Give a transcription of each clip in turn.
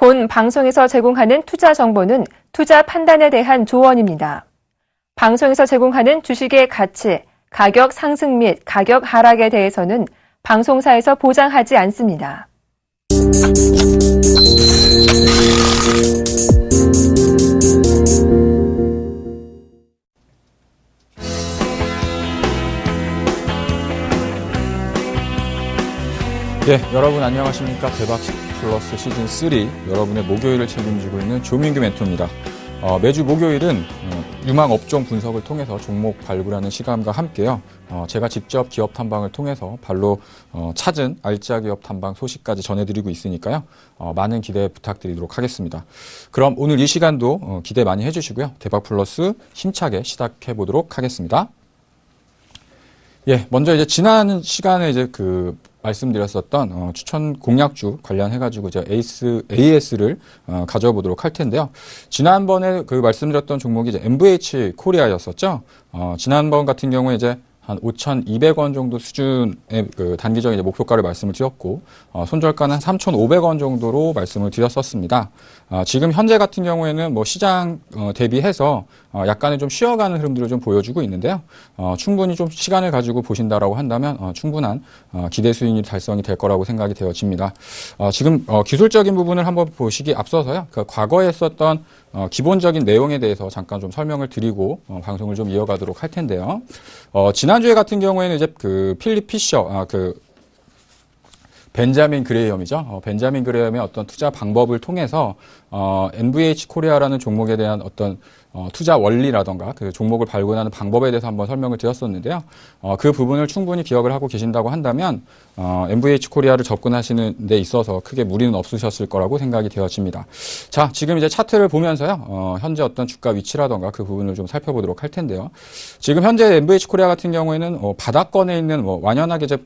본 방송에서 제공하는 투자 정보는 투자 판단에 대한 조언입니다. 방송에서 제공하는 주식의 가치, 가격 상승 및 가격 하락에 대해서는 방송사에서 보장하지 않습니다. 네, 여러분 안녕하십니까? 대박 플러스 시즌 3 여러분의 목요일을 책임지고 있는 조민규 멘토입니다. 매주 목요일은 유망 업종 분석을 통해서 종목 발굴하는 시간과 함께요. 제가 직접 기업 탐방을 통해서 발로 찾은 알짜 기업 탐방 소식까지 전해드리고 있으니까요. 많은 기대 부탁드리도록 하겠습니다. 그럼 오늘 이 시간도 기대 많이 해주시고요. 대박 플러스 힘차게 시작해 보도록 하겠습니다. 예, 먼저 이제 지난 시간에 이제 말씀드렸었던 추천 공략주 관련해가지고 이제 AS를 가져보도록 할 텐데요. 지난번에 말씀드렸던 종목이 이제 MVH 코리아였었죠. 지난번 같은 경우에 이제 한 5,200원 정도 수준의 단기적인 이제 목표가를 말씀을 드렸고, 손절가는 한 3,500원 정도로 말씀을 드렸었습니다. 지금 현재 같은 경우에는 뭐 시장 대비해서 약간의 좀 쉬어가는 흐름들을 좀 보여주고 있는데요. 충분히 좀 시간을 가지고 보신다라고 한다면 충분한 기대 수익률 달성이 될 거라고 생각이 되어집니다. 지금 기술적인 부분을 한번 보시기 앞서서요. 과거에 했었던 기본적인 내용에 대해서 잠깐 좀 설명을 드리고 방송을 좀 이어가도록 할 텐데요. 지난주에 같은 경우에는 이제 필립 피셔, 벤자민 그레이엄이죠. 벤자민 그레이엄의 어떤 투자 방법을 통해서 NVH 코리아라는 종목에 대한 어떤 투자 원리라던가 그 종목을 발굴하는 방법에 대해서 한번 설명을 드렸었는데요. 그 부분을 충분히 기억을 하고 계신다고 한다면 MVH 코리아를 접근하시는 데 있어서 크게 무리는 없으셨을 거라고 생각이 되어집니다. 자, 지금 이제 차트를 보면서요. 현재 어떤 주가 위치라던가 그 부분을 좀 살펴보도록 할 텐데요. 지금 현재 MVH 코리아 같은 경우에는 바닥권에 있는 완연하게 이제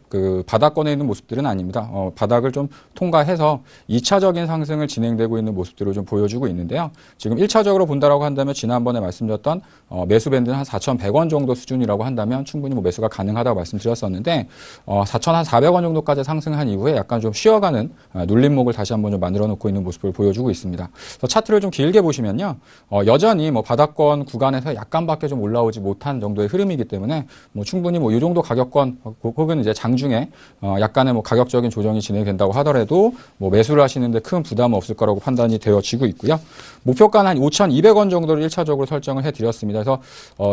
바닥권에 있는 모습들은 아닙니다. 바닥을 좀 통과해서 2차적인 상승을 진행되고 있는 모습들을 좀 보여주고 있는데요. 지금 1차적으로 본다라고 한다면 지난번에 말씀드렸던 매수 밴드는 한 4,100원 정도 수준이라고 한다면 충분히 뭐 매수가 가능하다고 말씀드렸었는데 4,400원 정도까지 상승한 이후에 약간 좀 쉬어가는 눌림목을 다시 한번 좀 만들어 놓고 있는 모습을 보여주고 있습니다. 그래서 차트를 좀 길게 보시면요. 여전히 뭐 바닥권 구간에서 약간밖에 좀 올라오지 못한 정도의 흐름이기 때문에 뭐 충분히 뭐 이 정도 가격권 혹은 이제 장중에 약간의 뭐 가격적인 조정이 진행된다고 하더라도 뭐 매수를 하시는데 큰 부담은 없을 거라고 판단이 되어지고 있고요. 목표가는 한 5,200원 정도를 1차적으로 설정을 해드렸습니다. 그래서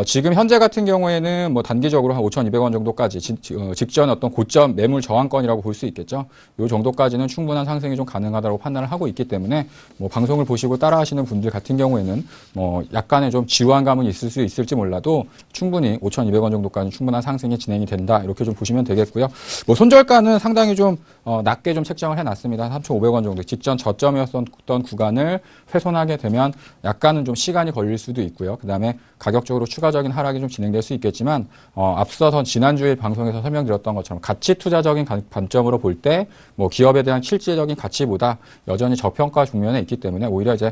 지금 현재 같은 경우에는 뭐 단기적으로 한 5,200원 정도까지 직전 어떤 고점 매물 저항권이라고 볼 수 있겠죠. 이 정도까지는 충분한 상승이 좀 가능하다고 판단을 하고 있기 때문에 뭐 방송을 보시고 따라하시는 분들 같은 경우에는 뭐 약간의 좀 지루한 감은 있을 수 있을지 몰라도 충분히 5,200원 정도까지는 충분한 상승이 진행이 된다. 이렇게 좀 보시면 되겠고요. 뭐 손절가는 상당히 좀 낮게 좀 책정을 해놨습니다. 3,500원 정도 직전 저점이었던 구간을 훼손하게 되면 약간은 좀 시간이 걸릴 수도 있고요. 그 다음에 가격적으로 추가적인 하락이 좀 진행될 수 있겠지만 앞서서 지난주에 방송에서 설명드렸던 것처럼 가치 투자적인 관점으로 볼 때 뭐 기업에 대한 실질적인 가치보다 여전히 저평가 국면에 있기 때문에 오히려 이제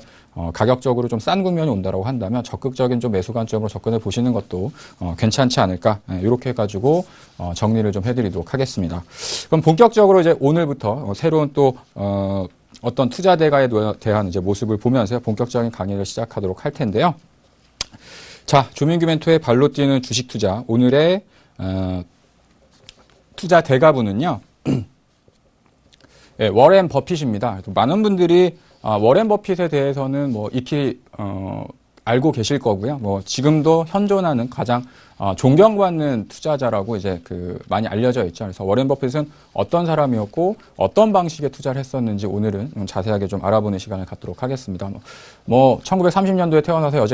가격적으로 좀 싼 국면이 온다라고 한다면 적극적인 좀 매수 관점으로 접근해 보시는 것도 괜찮지 않을까 이렇게 해가지고 정리를 좀 해드리도록 하겠습니다. 그럼 본격적으로 이제 오늘부터 새로운 또 어떤 투자대가에 대한 이제 모습을 보면서 본격적인 강의를 시작하도록 할 텐데요. 자, 조민규 멘토의 발로 뛰는 주식 투자. 오늘의 투자 대가분은요. 네, 워렌 버핏입니다. 많은 분들이 워렌 버핏에 대해서는 뭐 익히 알고 계실 거고요. 뭐 지금도 현존하는 가장 존경받는 투자자라고 이제 많이 알려져 있죠. 그래서 워렌 버핏은 어떤 사람이었고 어떤 방식의 투자를 했었는지 오늘은 자세하게 좀 알아보는 시간을 갖도록 하겠습니다. 뭐 1930년도에 태어나서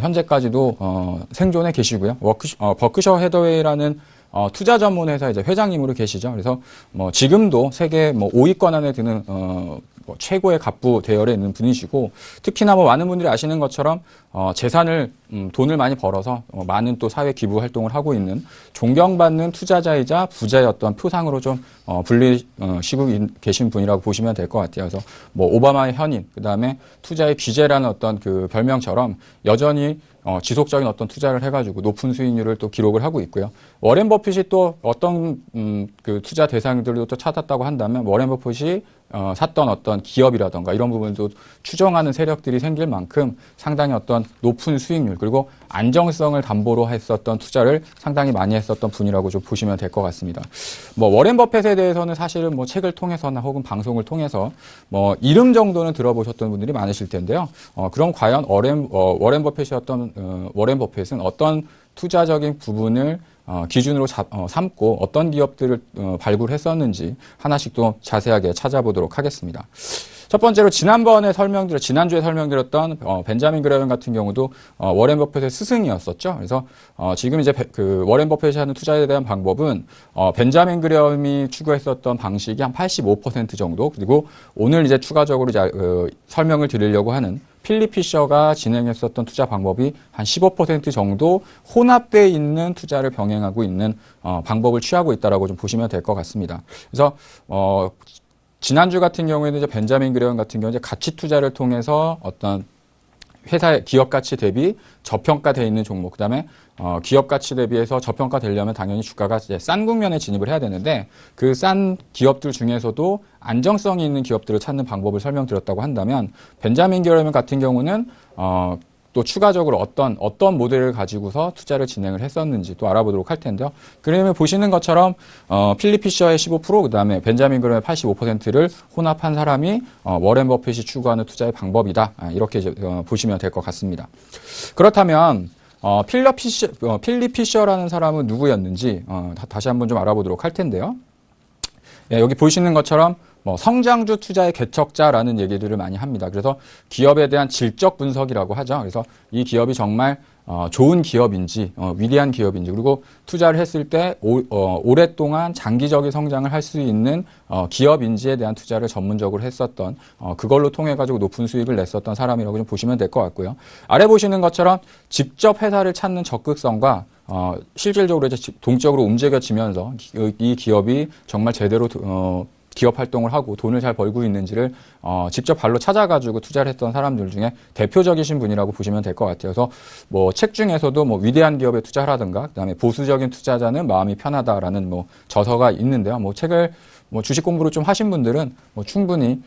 현재까지도 생존해 계시고요. 버크셔 해더웨이라는 투자 전문 회사 이제 회장님으로 계시죠. 그래서 뭐 지금도 세계 뭐 5위권 안에 드는 뭐 최고의 갑부 대열에 있는 분이시고 특히나 뭐 많은 분들이 아시는 것처럼 재산을 돈을 많이 벌어서 많은 또 사회 기부 활동을 하고 있는 존경받는 투자자이자 부자의 어떤 표상으로 좀 불리시고 계신 분이라고 보시면 될 것 같아요. 그래서 뭐 오바마의 현인, 그다음에 투자의 귀재라는 어떤 그 별명처럼 여전히 지속적인 어떤 투자를 해가지고 높은 수익률을 또 기록을 하고 있고요. 워렌 버핏이 또 어떤 그 투자 대상들도 또 찾았다고 한다면 워렌 버핏이 샀던 어떤 기업이라던가 이런 부분도 추정하는 세력들이 생길 만큼 상당히 어떤 높은 수익률 그리고 안정성을 담보로 했었던 투자를 상당히 많이 했었던 분이라고 좀 보시면 될 것 같습니다. 뭐 워렌 버핏에 대해서는 사실은 뭐 책을 통해서나 혹은 방송을 통해서 뭐 이름 정도는 들어보셨던 분들이 많으실 텐데요. 그럼 과연 워렌 버핏은 어떤 투자적인 부분을 기준으로 삼고 어떤 기업들을 발굴했었는지 하나씩 또 자세하게 찾아보도록 하겠습니다. 첫 번째로 지난주에 설명드렸던 벤자민 그레엄 같은 경우도 워렌 버핏의 스승이었었죠. 그래서 지금 이제 그 워렌 버핏이 하는 투자에 대한 방법은 벤자민 그레엄이 추구했었던 방식이 한 85% 정도, 그리고 오늘 이제 추가적으로 이제 설명을 드리려고 하는 필립 피셔가 진행했었던 투자 방법이 한 15% 정도 혼합되어 있는 투자를 병행하고 있는 방법을 취하고 있다라고 좀 보시면 될 것 같습니다. 그래서 지난주 같은 경우에는 이제 벤자민 그레엄 같은 경우 이제 가치 투자를 통해서 어떤 회사의 기업 가치 대비 저평가되어 있는 종목, 그다음에 기업 가치 대비해서 저평가되려면 당연히 주가가 이제 싼 국면에 진입을 해야 되는데 그 싼 기업들 중에서도 안정성이 있는 기업들을 찾는 방법을 설명드렸다고 한다면 벤자민 그레엄 같은 경우는 또 추가적으로 어떤 모델을 가지고서 투자를 진행을 했었는지 또 알아보도록 할 텐데요. 그러면 보시는 것처럼 필립 피셔의 15%, 그다음에 벤자민 그레엄의 85%를 혼합한 사람이 워렌 버핏이 추구하는 투자의 방법이다. 이렇게 이제 보시면 될 것 같습니다. 그렇다면 필립 피셔라는 사람은 누구였는지 다시 한번 좀 알아보도록 할 텐데요. 예, 여기 보시는 것처럼 성장주 투자의 개척자라는 얘기들을 많이 합니다. 그래서 기업에 대한 질적 분석이라고 하죠. 그래서 이 기업이 정말 좋은 기업인지, 위대한 기업인지, 그리고 투자를 했을 때 오랫동안 장기적인 성장을 할 수 있는 기업인지에 대한 투자를 전문적으로 했었던, 그걸로 통해 가지고 높은 수익을 냈었던 사람이라고 좀 보시면 될 것 같고요. 아래 보시는 것처럼 직접 회사를 찾는 적극성과 실질적으로 이제 동적으로 움직여지면서 이 기업이 정말 제대로 기업 활동을 하고 돈을 잘 벌고 있는지를 직접 발로 찾아가지고 투자를 했던 사람들 중에 대표적이신 분이라고 보시면 될 것 같아요. 그래서 뭐 책 중에서도 뭐 위대한 기업에 투자하라든가, 그다음에 보수적인 투자자는 마음이 편하다라는 뭐 저서가 있는데요. 뭐 책을 주식 공부를 좀 하신 분들은 충분히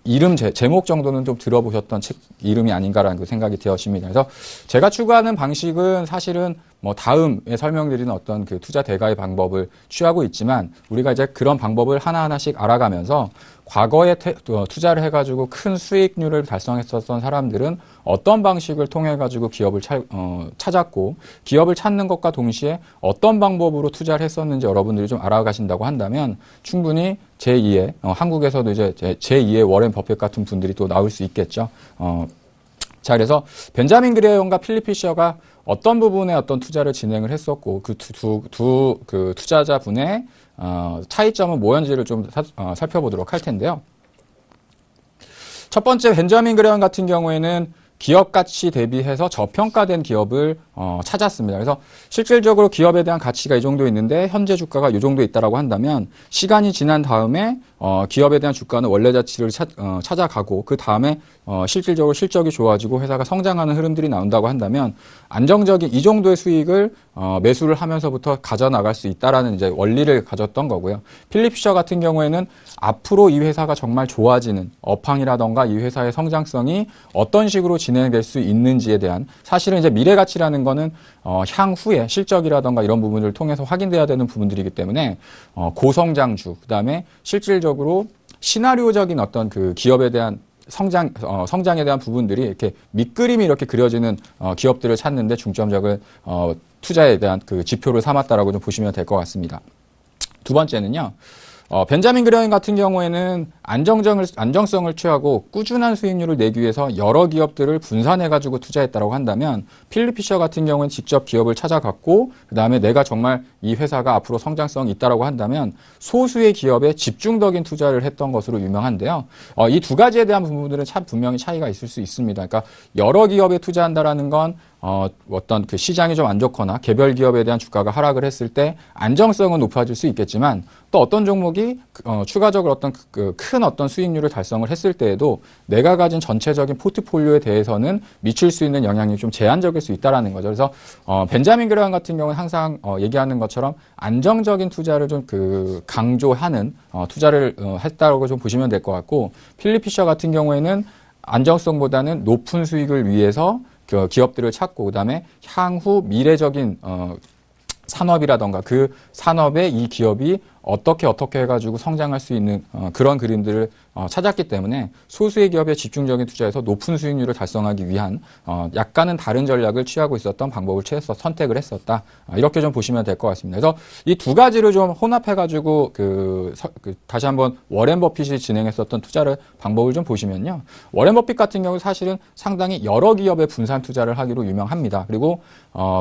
이름 제목 정도는 좀 들어보셨던 책 이름이 아닌가라는 그 생각이 되었습니다. 그래서 제가 추구하는 방식은 사실은 다음에 설명드리는 어떤 그 투자 대가의 방법을 취하고 있지만, 우리가 이제 그런 방법을 하나하나씩 알아가면서 과거에 투자를 해가지고 큰 수익률을 달성했었던 사람들은 어떤 방식을 통해 가지고 기업을 찾았고, 기업을 찾는 것과 동시에 어떤 방법으로 투자를 했었는지 여러분들이 좀 알아가신다고 한다면 충분히 제2의 한국에서도 이제 제2의 워렌 버핏 같은 분들이 또 나올 수 있겠죠. 자, 그래서 벤자민 그레엄과 필립 피셔가 어떤 부분에 어떤 투자를 진행을 했었고, 그 그 투자자분의 차이점은 뭐였는지를 좀 살펴보도록 할 텐데요. 첫 번째, 벤자민 그레엄 같은 경우에는 기업 가치 대비해서 저평가된 기업을 찾았습니다. 그래서 실질적으로 기업에 대한 가치가 이 정도 있는데 현재 주가가 이 정도 있다라고 한다면, 시간이 지난 다음에 기업에 대한 주가는 원래 가치를 찾아가고, 그 다음에 실질적으로 실적이 좋아지고 회사가 성장하는 흐름들이 나온다고 한다면 안정적인 이 정도의 수익을 매수를 하면서부터 가져나갈 수 있다라는 이제 원리를 가졌던 거고요. 필립 피셔 같은 경우에는 앞으로 이 회사가 정말 좋아지는 업황이라던가 이 회사의 성장성이 어떤 식으로 진행될 수 있는지에 대한, 사실은 이제 미래 가치라는 거는 향후에 실적이라던가 이런 부분을 통해서 확인돼야 되는 부분들이기 때문에 고성장주, 그다음에 실질적으로 시나리오적인 어떤 그 기업에 대한 성장에 대한 부분들이 이렇게 밑그림이 이렇게 그려지는 기업들을 찾는데 중점적인 투자에 대한 그 지표를 삼았다라고 좀 보시면 될 것 같습니다. 두 번째는요. 벤자민 그레엄 같은 경우에는 안정성을 취하고 꾸준한 수익률을 내기 위해서 여러 기업들을 분산해가지고 투자했다고 한다면, 필립 피셔 같은 경우는 직접 기업을 찾아갔고, 그 다음에 내가 정말 이 회사가 앞으로 성장성이 있다고 한다면 소수의 기업에 집중적인 투자를 했던 것으로 유명한데요. 이 두 가지에 대한 부분들은 참 분명히 차이가 있을 수 있습니다. 그러니까 여러 기업에 투자한다라는 건 어떤 그 시장이 좀 안 좋거나 개별 기업에 대한 주가가 하락을 했을 때 안정성은 높아질 수 있겠지만, 또 어떤 종목이 기업이 추가적으로 어떤 큰 어떤 수익률을 달성을 했을 때에도 내가 가진 전체적인 포트폴리오에 대해서는 미칠 수 있는 영향이 좀 제한적일 수 있다라는 거죠. 그래서 벤자민 그레엄 같은 경우는 항상 얘기하는 것처럼 안정적인 투자를 좀 강조하는 투자를 했다고 좀 보시면 될 것 같고, 필립 피셔 같은 경우에는 안정성보다는 높은 수익을 위해서 기업들을 찾고, 그다음에 향후 미래적인 산업이라던가 그 산업에 이 기업이 어떻게 해가지고 성장할 수 있는 그런 그림들을 찾았기 때문에 소수의 기업에 집중적인 투자에서 높은 수익률을 달성하기 위한 약간은 다른 전략을 취하고 있었던 방법을 선택을 했었다. 이렇게 좀 보시면 될 것 같습니다. 그래서 이 두 가지를 좀 혼합해가지고 다시 한번 워렌 버핏이 진행했었던 방법을 좀 보시면요. 워렌 버핏 같은 경우 사실은 상당히 여러 기업에 분산 투자를 하기로 유명합니다. 그리고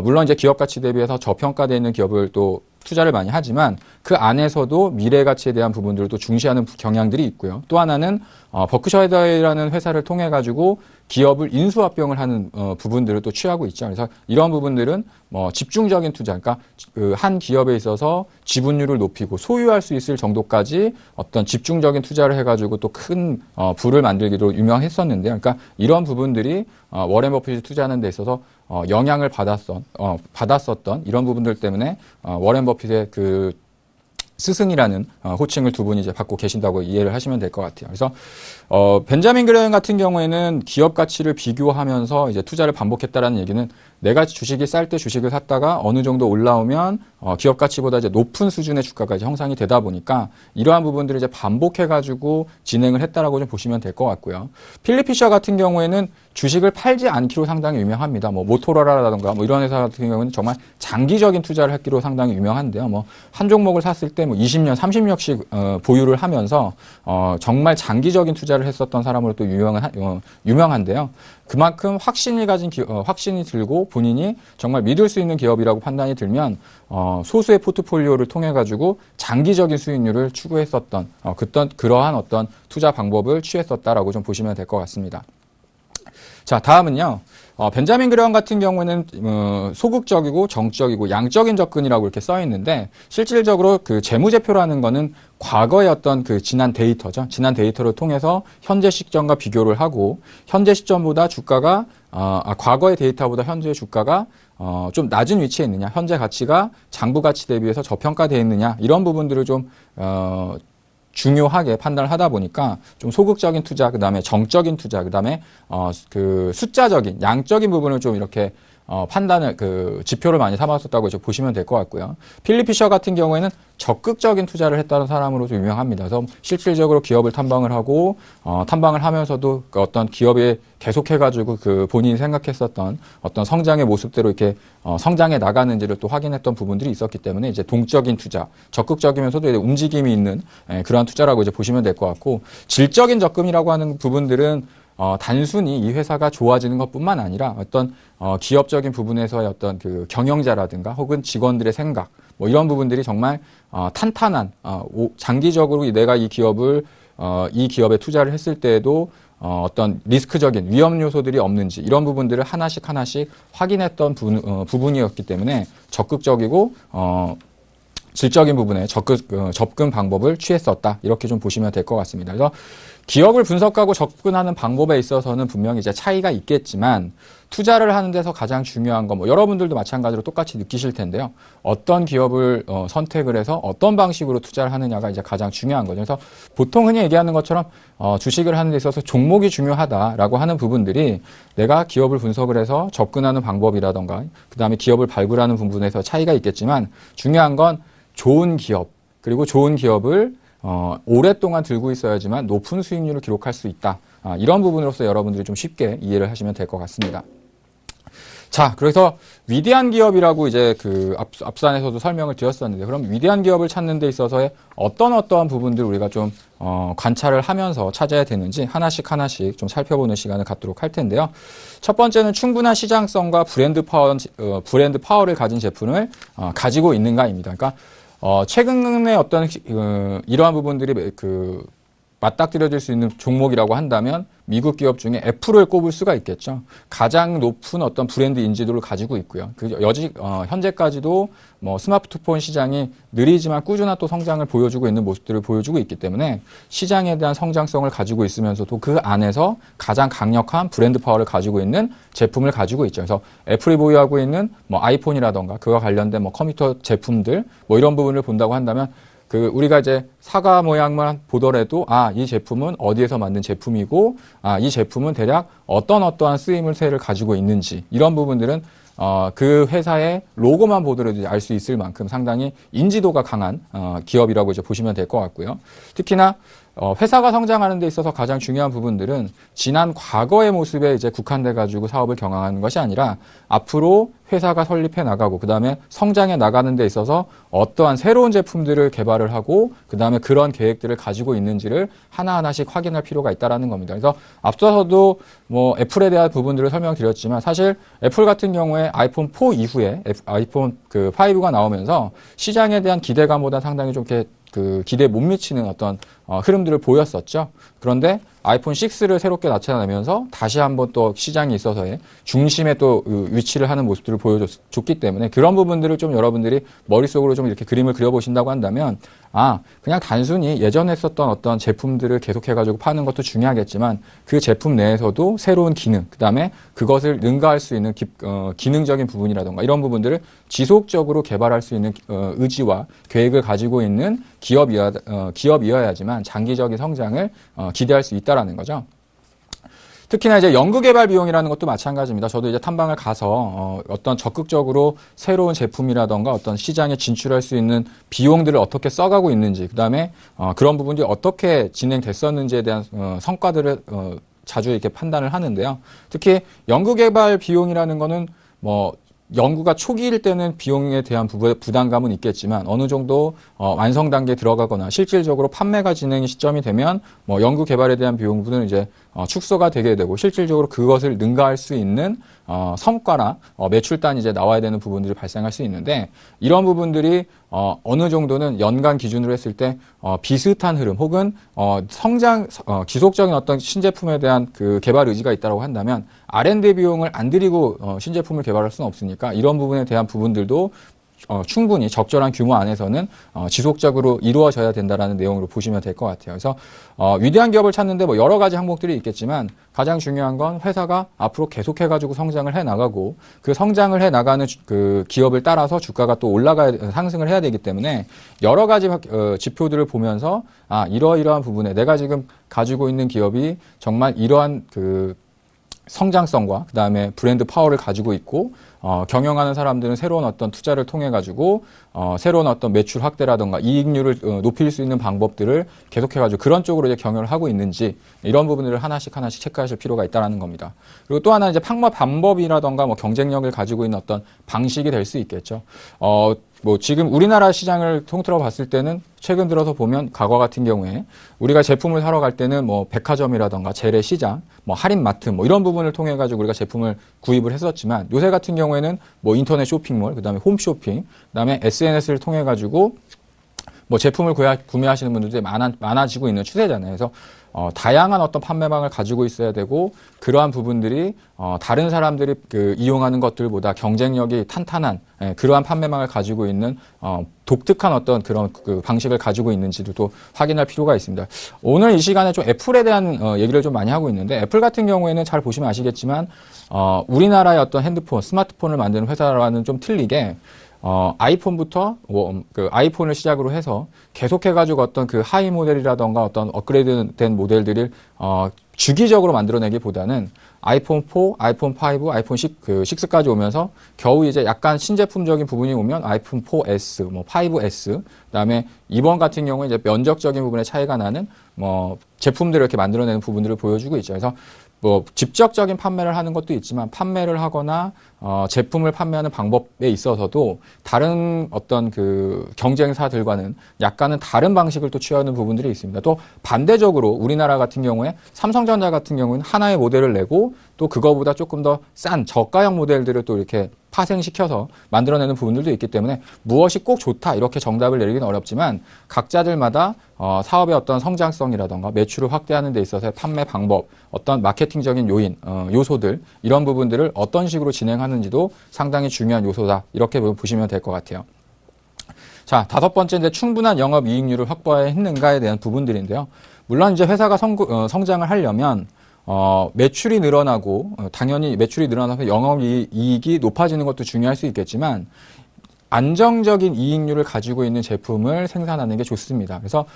물론 이제 기업 가치 대비해서 저평가되어 있는 기업을 또 투자를 많이 하지만 그 안에서도 미래 가치에 대한 부분들도 중시하는 경향들이 있고요. 또 하나는 버크셔 해더웨이라는 회사를 통해 가지고 기업을 인수합병을 하는 부분들을 또 취하고 있죠. 그래서 이런 부분들은 집중적인 투자, 그러니까 한 기업에 있어서 지분율을 높이고 소유할 수 있을 정도까지 어떤 집중적인 투자를 해가지고 또 큰 부를 만들기로 유명했었는데요. 그러니까 이런 부분들이 워렌 버핏이 투자하는 데 있어서 영향을 받았었던 이런 부분들 때문에 워렌 버핏의 스승이라는 호칭을 두 분이 이제 받고 계신다고 이해를 하시면 될 것 같아요. 그래서 벤자민 그레엄 같은 경우에는 기업 가치를 비교하면서 이제 투자를 반복했다라는 얘기는 내가 주식이 쌀 때 주식을 샀다가 어느 정도 올라오면 기업 가치보다 이제 높은 수준의 주가가 이제 형성이 되다 보니까 이러한 부분들을 이제 반복해가지고 진행을 했다라고 좀 보시면 될 것 같고요. 필립 피셔 같은 경우에는 주식을 팔지 않기로 상당히 유명합니다. 모토로라라든가 이런 회사 같은 경우는 정말 장기적인 투자를 했기로 상당히 유명한데요. 한 종목을 샀을 때 20년, 30년씩 보유를 하면서 정말 장기적인 투자를 했었던 사람으로 또 유명한데요. 그만큼 확신이 들고 본인이 정말 믿을 수 있는 기업이라고 판단이 들면 소수의 포트폴리오를 통해 가지고 장기적인 수익률을 추구했었던 그러한 어떤 투자 방법을 취했었다라고 좀 보시면 될 것 같습니다. 자, 다음은요. 벤자민 그레엄 같은 경우에는 소극적이고 정적이고 양적인 접근이라고 이렇게 써 있는데 실질적으로 재무제표라는 거는 과거의 어떤 지난 데이터죠. 지난 데이터를 통해서 현재 시점과 비교를 하고 현재 시점보다 주가가 과거의 데이터보다 현재 주가가 좀 낮은 위치에 있느냐, 현재 가치가 장부 가치 대비해서 저평가되어 있느냐 이런 부분들을 좀 중요하게 판단을 하다 보니까 좀 소극적인 투자, 그다음에 정적인 투자, 그다음에 숫자적인 양적인 부분을 좀 이렇게 판단을 지표를 많이 삼았었다고 이제 보시면 될 것 같고요. 필립 피셔 같은 경우에는 적극적인 투자를 했다는 사람으로도 유명합니다. 그래서 실질적으로 기업을 탐방을 하고 탐방을 하면서도 어떤 기업에 계속해가지고 본인이 생각했었던 어떤 성장의 모습대로 이렇게 성장해 나가는지를 또 확인했던 부분들이 있었기 때문에 이제 동적인 투자, 적극적이면서도 이제 움직임이 있는 그러한 투자라고 이제 보시면 될 것 같고, 질적인 접근이라고 하는 부분들은 단순히 이 회사가 좋아지는 것뿐만 아니라 어떤 기업적인 부분에서의 어떤 경영자라든가 혹은 직원들의 생각 이런 부분들이 정말 탄탄한 장기적으로 내가 이 기업에 투자를 했을 때에도 어떤 리스크적인 위험 요소들이 없는지 이런 부분들을 하나씩 확인했던 부분이었기 때문에 적극적이고 질적인 부분에 접근 방법을 취했었다. 이렇게 좀 보시면 될 것 같습니다. 그래서 기업을 분석하고 접근하는 방법에 있어서는 분명히 이제 차이가 있겠지만 투자를 하는 데서 가장 중요한 거 여러분들도 마찬가지로 똑같이 느끼실 텐데요. 어떤 기업을 선택을 해서 어떤 방식으로 투자를 하느냐가 이제 가장 중요한 거죠. 그래서 보통 흔히 얘기하는 것처럼 주식을 하는 데 있어서 종목이 중요하다라고 하는 부분들이 내가 기업을 분석을 해서 접근하는 방법이라던가 그다음에 기업을 발굴하는 부분에서 차이가 있겠지만 중요한 건 좋은 기업, 그리고 좋은 기업을 오랫동안 들고 있어야지만 높은 수익률을 기록할 수 있다. 이런 부분으로서 여러분들이 좀 쉽게 이해를 하시면 될 것 같습니다. 자, 그래서 위대한 기업이라고 이제 앞산에서도 설명을 드렸었는데, 그럼 위대한 기업을 찾는 데 있어서의 어떠한 부분들 우리가 좀 관찰을 하면서 찾아야 되는지 하나씩 좀 살펴보는 시간을 갖도록 할 텐데요. 첫 번째는 충분한 시장성과 브랜드 파워를 가진 제품을 가지고 있는가입니다. 그러니까 최근에 어떤 이러한 부분들이 맞닥뜨려질 수 있는 종목이라고 한다면 미국 기업 중에 애플을 꼽을 수가 있겠죠. 가장 높은 어떤 브랜드 인지도를 가지고 있고요. 현재까지도 뭐 스마트폰 시장이 느리지만 꾸준한 또 성장을 보여주고 있는 모습들을 보여주고 있기 때문에 시장에 대한 성장성을 가지고 있으면서도 그 안에서 가장 강력한 브랜드 파워를 가지고 있는 제품을 가지고 있죠. 그래서 애플이 보유하고 있는 뭐 아이폰이라던가 그와 관련된 뭐 컴퓨터 제품들 뭐 이런 부분을 본다고 한다면 우리가 이제 사과 모양만 보더라도, 이 제품은 어디에서 만든 제품이고, 이 제품은 대략 어떠한 쓰임새를 가지고 있는지, 이런 부분들은, 그 회사의 로고만 보더라도 알 수 있을 만큼 상당히 인지도가 강한, 기업이라고 이제 보시면 될 것 같고요. 특히나, 회사가 성장하는 데 있어서 가장 중요한 부분들은 지난 과거의 모습에 이제 국한돼 가지고 사업을 경영하는 것이 아니라 앞으로 회사가 설립해 나가고 그다음에 성장해 나가는 데 있어서 어떠한 새로운 제품들을 개발을 하고 그다음에 그런 계획들을 가지고 있는지를 하나하나씩 확인할 필요가 있다라는 겁니다. 그래서 앞서서도 뭐 애플에 대한 부분들을 설명드렸지만 사실 애플 같은 경우에 아이폰 4 이후에 아이폰 5가 나오면서 시장에 대한 기대감보다 상당히 좀 이렇게 기대에 못 미치는 어떤 흐름들을 보였었죠. 그런데 아이폰 6를 새롭게 나타내면서 다시 한번 또 시장에 있어서의 중심에 또 위치를 하는 모습들을 보여줬기 때문에 그런 부분들을 좀 여러분들이 머릿속으로 좀 이렇게 그림을 그려보신다고 한다면 그냥 단순히 예전에 썼던 어떤 제품들을 계속해가지고 파는 것도 중요하겠지만 그 제품 내에서도 새로운 기능, 그 다음에 그것을 능가할 수 있는 기능적인 부분이라던가 이런 부분들을 지속적으로 개발할 수 있는 의지와 계획을 가지고 있는 기업이어야지만 장기적인 성장을 기대할 수 있다라는 거죠. 특히나 이제 연구개발 비용이라는 것도 마찬가지입니다. 저도 이제 탐방을 가서 어떤 적극적으로 새로운 제품이라던가 어떤 시장에 진출할 수 있는 비용들을 어떻게 써가고 있는지, 그다음에 그런 부분들이 어떻게 진행됐었는지에 대한 성과들을 자주 이렇게 판단을 하는데요. 특히 연구개발 비용이라는 거는 뭐 연구가 초기일 때는 비용에 대한 부담감은 있겠지만 어느 정도 완성 단계에 들어가거나 실질적으로 판매가 진행 시점이 되면 뭐 연구 개발에 대한 비용분은 이제 축소가 되게 되고 실질적으로 그것을 능가할 수 있는 성과나 매출단이 이제 나와야 되는 부분들이 발생할 수 있는데 이런 부분들이 어느 정도는 연간 기준으로 했을 때 비슷한 흐름 혹은 지속적인 어떤 신제품에 대한 그 개발 의지가 있다고 한다면 R&D 비용을 안 들이고 신제품을 개발할 수는 없으니까 이런 부분에 대한 부분들도 충분히 적절한 규모 안에서는 지속적으로 이루어져야 된다라는 내용으로 보시면 될 것 같아요. 그래서 위대한 기업을 찾는데 뭐 여러 가지 항목들이 있겠지만 가장 중요한 건 회사가 앞으로 계속해가지고 성장을 해 나가고 그 성장을 해 나가는 그 기업을 따라서 주가가 또 상승을 해야 되기 때문에 여러 가지 지표들을 보면서 이러이러한 부분에 내가 지금 가지고 있는 기업이 정말 이러한 성장성과 그다음에 브랜드 파워를 가지고 있고 경영하는 사람들은 새로운 어떤 투자를 통해 가지고 새로운 어떤 매출 확대라든가 이익률을 높일 수 있는 방법들을 계속해 가지고 그런 쪽으로 이제 경영을 하고 있는지 이런 부분들을 하나씩 체크하실 필요가 있다라는 겁니다. 그리고 또 하나 이제 방법이라든가 뭐 경쟁력을 가지고 있는 어떤 방식이 될 수 있겠죠. 뭐 지금 우리나라 시장을 통틀어 봤을 때는 최근 들어서 보면 과거 같은 경우에 우리가 제품을 사러 갈 때는 뭐 백화점이라던가 재래시장, 뭐 할인마트 뭐 이런 부분을 통해 가지고 우리가 제품을 구입을 했었지만 요새 같은 경우에는 뭐 인터넷 쇼핑몰, 그다음에 홈쇼핑, 그다음에 SNS를 통해 가지고 뭐 제품을 구매하시는 분들이 많아지고 있는 추세잖아요. 그래서 다양한 어떤 판매망을 가지고 있어야 되고 그러한 부분들이 다른 사람들이 이용하는 것들보다 경쟁력이 탄탄한 그러한 판매망을 가지고 있는 독특한 어떤 그런 방식을 가지고 있는지도 또 확인할 필요가 있습니다. 오늘 이 시간에 좀 애플에 대한 얘기를 좀 많이 하고 있는데 애플 같은 경우에는 잘 보시면 아시겠지만 우리나라의 어떤 스마트폰을 만드는 회사와는 좀 틀리게 아이폰부터 아이폰을 시작으로 해서 계속해가지고 어떤 그 하이 모델이라던가 어떤 업그레이드된 모델들을 주기적으로 만들어내기보다는 아이폰 4, 아이폰 5, 아이폰 6까지 오면서 겨우 이제 약간 신제품적인 부분이 오면 아이폰 4S, 뭐 5S, 그다음에 이번 같은 경우에 이제 면적적인 부분에 차이가 나는 뭐 제품들을 이렇게 만들어내는 부분들을 보여주고 있죠. 그래서 뭐 직접적인 판매를 하는 것도 있지만 판매를 하거나 제품을 판매하는 방법에 있어서도 다른 어떤 경쟁사들과는 약간은 다른 방식을 또 취하는 부분들이 있습니다. 또 반대적으로 우리나라 같은 경우에 삼성전자 같은 경우는 하나의 모델을 내고 또 그거보다 조금 더 싼 저가형 모델들을 또 이렇게 파생시켜서 만들어내는 부분들도 있기 때문에 무엇이 꼭 좋다 이렇게 정답을 내리기는 어렵지만 각자들마다 사업의 어떤 성장성이라던가 매출을 확대하는 데 있어서의 판매 방법, 어떤 마케팅적인 요인, 요소들 이런 부분들을 어떤 식으로 진행하는지도 상당히 중요한 요소다 이렇게 보시면 될 것 같아요. 자, 다섯 번째인데 충분한 영업이익률을 확보했는가에 대한 부분들인데요. 물론 이제 회사가 성장을 하려면 매출이 늘어나고 당연히 매출이 늘어나서 영업이익이 높아지는 것도 중요할 수 있겠지만 안정적인 이익률을 가지고 있는 제품을 생산하는 게 좋습니다. 그래서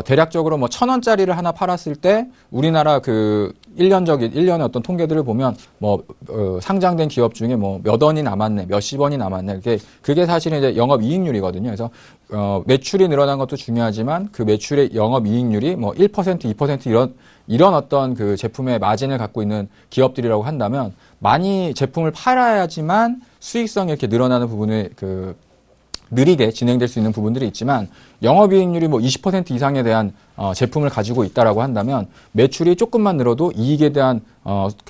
대략적으로 뭐 1,000원짜리를 하나 팔았을 때 우리나라 그 1년의 어떤 통계들을 보면 상장된 기업 중에 몇 원이 남았네, 몇십 원이 남았네. 그게 사실은 이제 영업 이익률이거든요. 그래서 매출이 늘어난 것도 중요하지만 그 매출의 영업 이익률이 1%, 2% 이런 어떤 그 제품의 마진을 갖고 있는 기업들이라고 한다면 많이 제품을 팔아야지만 수익성이 이렇게 늘어나는 부분을 느리게 진행될 수 있는 부분들이 있지만 영업이익률이 20% 이상에 대한 제품을 가지고 있다라고 한다면 매출이 조금만 늘어도 이익에 대한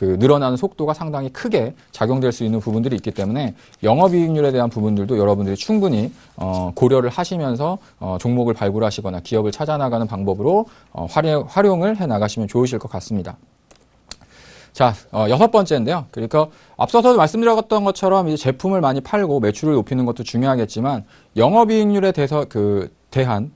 늘어나는 속도가 상당히 크게 작용될 수 있는 부분들이 있기 때문에 영업이익률에 대한 부분들도 여러분들이 충분히 고려를 하시면서 종목을 발굴하시거나 기업을 찾아나가는 방법으로 활용을 해 나가시면 좋으실 것 같습니다. 자, 여섯 번째인데요. 그러니까 앞서서 말씀드렸던 것처럼 이제 제품을 많이 팔고 매출을 높이는 것도 중요하겠지만 영업이익률에 대한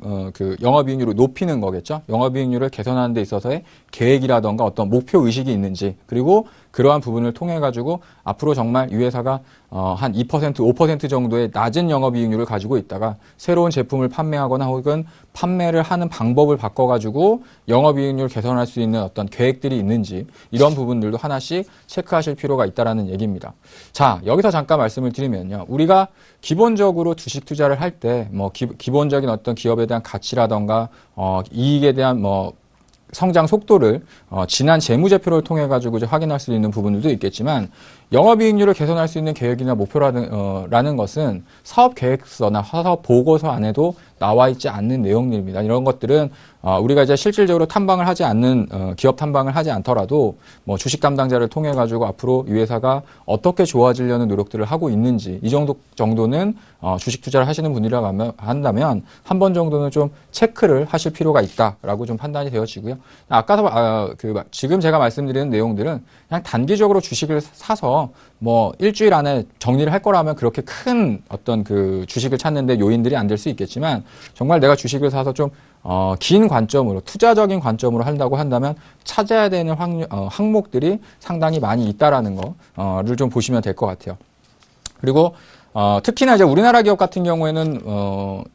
영업이익률을 높이는 거겠죠. 영업이익률을 개선하는 데 있어서의 계획이라던가 어떤 목표 의식이 있는지 그리고 그러한 부분을 통해 가지고 앞으로 정말 이 회사가 한 2%, 5% 정도의 낮은 영업이익률을 가지고 있다가 새로운 제품을 판매하거나 혹은 판매를 하는 방법을 바꿔가지고 영업이익률을 개선할 수 있는 어떤 계획들이 있는지 이런 부분들도 하나씩 체크하실 필요가 있다라는 얘기입니다. 자, 여기서 잠깐 말씀을 드리면요. 우리가 기본적으로 주식 투자를 할 때 기본적인 어떤 기업에 대한 가치라던가 이익에 대한 성장 속도를 지난 재무제표를 통해 가지고 이제 확인할 수 있는 부분들도 있겠지만 영업이익률을 개선할 수 있는 계획이나 목표라는 것은 사업 계획서나 사업 보고서 안에도 나와 있지 않는 내용들입니다. 이런 것들은 우리가 이제 실질적으로 탐방을 하지 않는 기업 탐방을 하지 않더라도 주식 담당자를 통해 가지고 앞으로 이 회사가 어떻게 좋아지려는 노력들을 하고 있는지 이 정도는 주식 투자를 하시는 분이라고 한다면 한 번 정도는 좀 체크를 하실 필요가 있다라고 좀 판단이 되어지고요. 아까 지금 제가 말씀드리는 내용들은 그냥 단기적으로 주식을 사서 일주일 안에 정리를 할 거라면 그렇게 큰 어떤 주식을 찾는데 요인들이 안 될 수 있겠지만 정말 내가 주식을 사서 좀 긴 관점으로 투자적인 관점으로 한다고 한다면 찾아야 되는 항목들이 상당히 많이 있다라는 거를 좀 보시면 될 것 같아요. 그리고 특히나 이제 우리나라 기업 같은 경우에는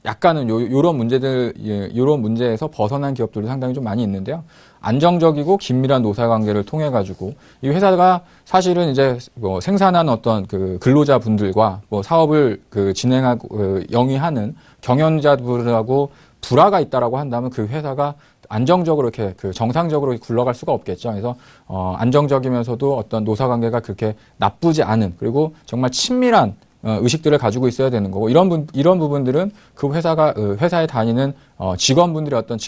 약간은 요런 문제에서 벗어난 기업들도 상당히 좀 많이 있는데요. 안정적이고 긴밀한 노사 관계를 통해 가지고 이 회사가 사실은 이제 생산하는 어떤 근로자분들과 사업을 진행하고 영위하는 경영자들하고 불화가 있다라고 한다면 그 회사가 안정적으로 이렇게 정상적으로 굴러갈 수가 없겠죠. 그래서 안정적이면서도 어떤 노사 관계가 그렇게 나쁘지 않은 그리고 정말 친밀한 의식들을 가지고 있어야 되는 거고 이런 부분들은 그 회사에 다니는 직원분들의 어떤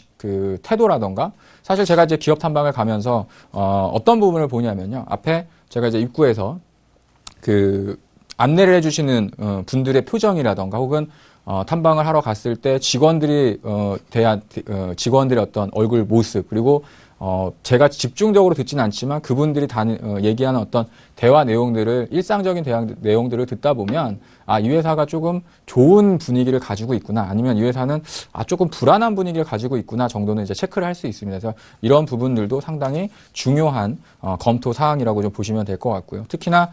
태도라던가 사실 제가 이제 기업 탐방을 가면서 어떤 부분을 보냐면요. 앞에 제가 이제 입구에서 안내를 해주시는 분들의 표정이라던가 혹은 탐방을 하러 갔을 때 직원들의 어떤 얼굴 모습 그리고 제가 집중적으로 듣지는 않지만 그분들이 얘기하는 어떤 대화 내용들을 일상적인 내용들을 듣다 보면 이 회사가 조금 좋은 분위기를 가지고 있구나 아니면 이 회사는 조금 불안한 분위기를 가지고 있구나 정도는 이제 체크를 할 수 있습니다. 그래서 이런 부분들도 상당히 중요한 검토 사항이라고 좀 보시면 될 것 같고요. 특히나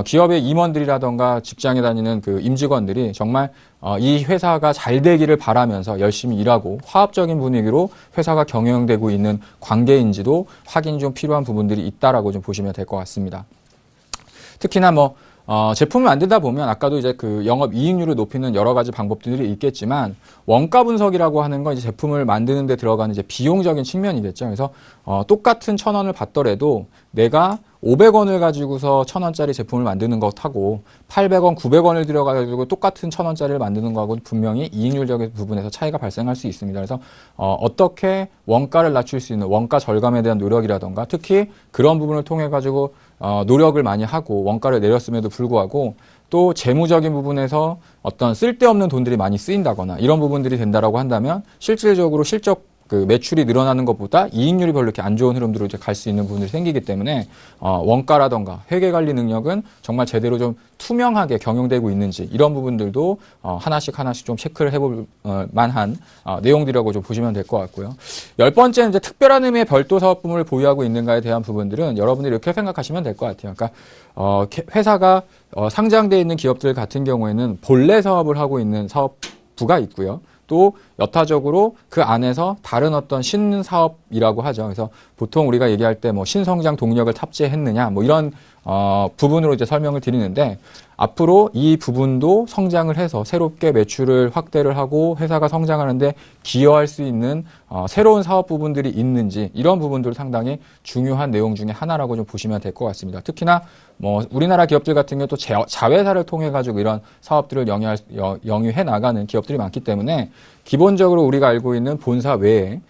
기업의 임원들이라던가 직장에 다니는 임직원들이 정말 이 회사가 잘 되기를 바라면서 열심히 일하고 화합적인 분위기로 회사가 경영되고 있는 관계인지도 확인이 좀 필요한 부분들이 있다라고 좀 보시면 될 것 같습니다. 특히나 제품을 만들다 보면 아까도 이제 영업 이익률을 높이는 여러 가지 방법들이 있겠지만 원가 분석이라고 하는 건 이제 제품을 만드는 데 들어가는 이제 비용적인 측면이겠죠. 그래서 똑같은 1,000원을 받더라도 내가 500원을 가지고서 1,000원짜리 제품을 만드는 것하고 800원, 900원을 들여가지고 똑같은 1,000원짜리를 만드는 거하고는 분명히 이익률적인 부분에서 차이가 발생할 수 있습니다. 그래서 어떻게 원가를 낮출 수 있는 원가 절감에 대한 노력이라던가 특히 그런 부분을 통해 가지고 노력을 많이 하고 원가를 내렸음에도 불구하고 또 재무적인 부분에서 어떤 쓸데없는 돈들이 많이 쓰인다거나 이런 부분들이 된다라고 한다면 실질적으로 실적 그 매출이 늘어나는 것보다 이익률이 별로 이렇게 안 좋은 흐름으로 이제 갈 수 있는 부분들이 생기기 때문에 원가라던가 회계 관리 능력은 정말 제대로 좀 투명하게 경영되고 있는지 이런 부분들도 하나씩 좀 체크를 해볼 만한 내용들이라고 좀 보시면 될 것 같고요. 10번째는 이제 특별한 의미의 별도 사업부문을 보유하고 있는가에 대한 부분들은 여러분들이 이렇게 생각하시면 될 것 같아요. 그러니까 회사가 상장되어 있는 기업들 같은 경우에는 본래 사업을 하고 있는 사업부가 있고요. 또 여타적으로 그 안에서 다른 어떤 신사업이라고 하죠. 그래서 보통 우리가 얘기할 때 뭐 신성장 동력을 탑재했느냐 뭐 이런 부분으로 이제 설명을 드리는데 앞으로 이 부분도 성장을 해서 새롭게 매출을 확대를 하고 회사가 성장하는데 기여할 수 있는 새로운 사업 부분들이 있는지 이런 부분들을 상당히 중요한 내용 중에 하나라고 좀 보시면 될 것 같습니다. 특히나 뭐 우리나라 기업들 같은 경우 또 자회사를 통해 가지고 이런 사업들을 영위해 나가는 기업들이 많기 때문에 기본적으로 우리가 알고 있는 본사 외에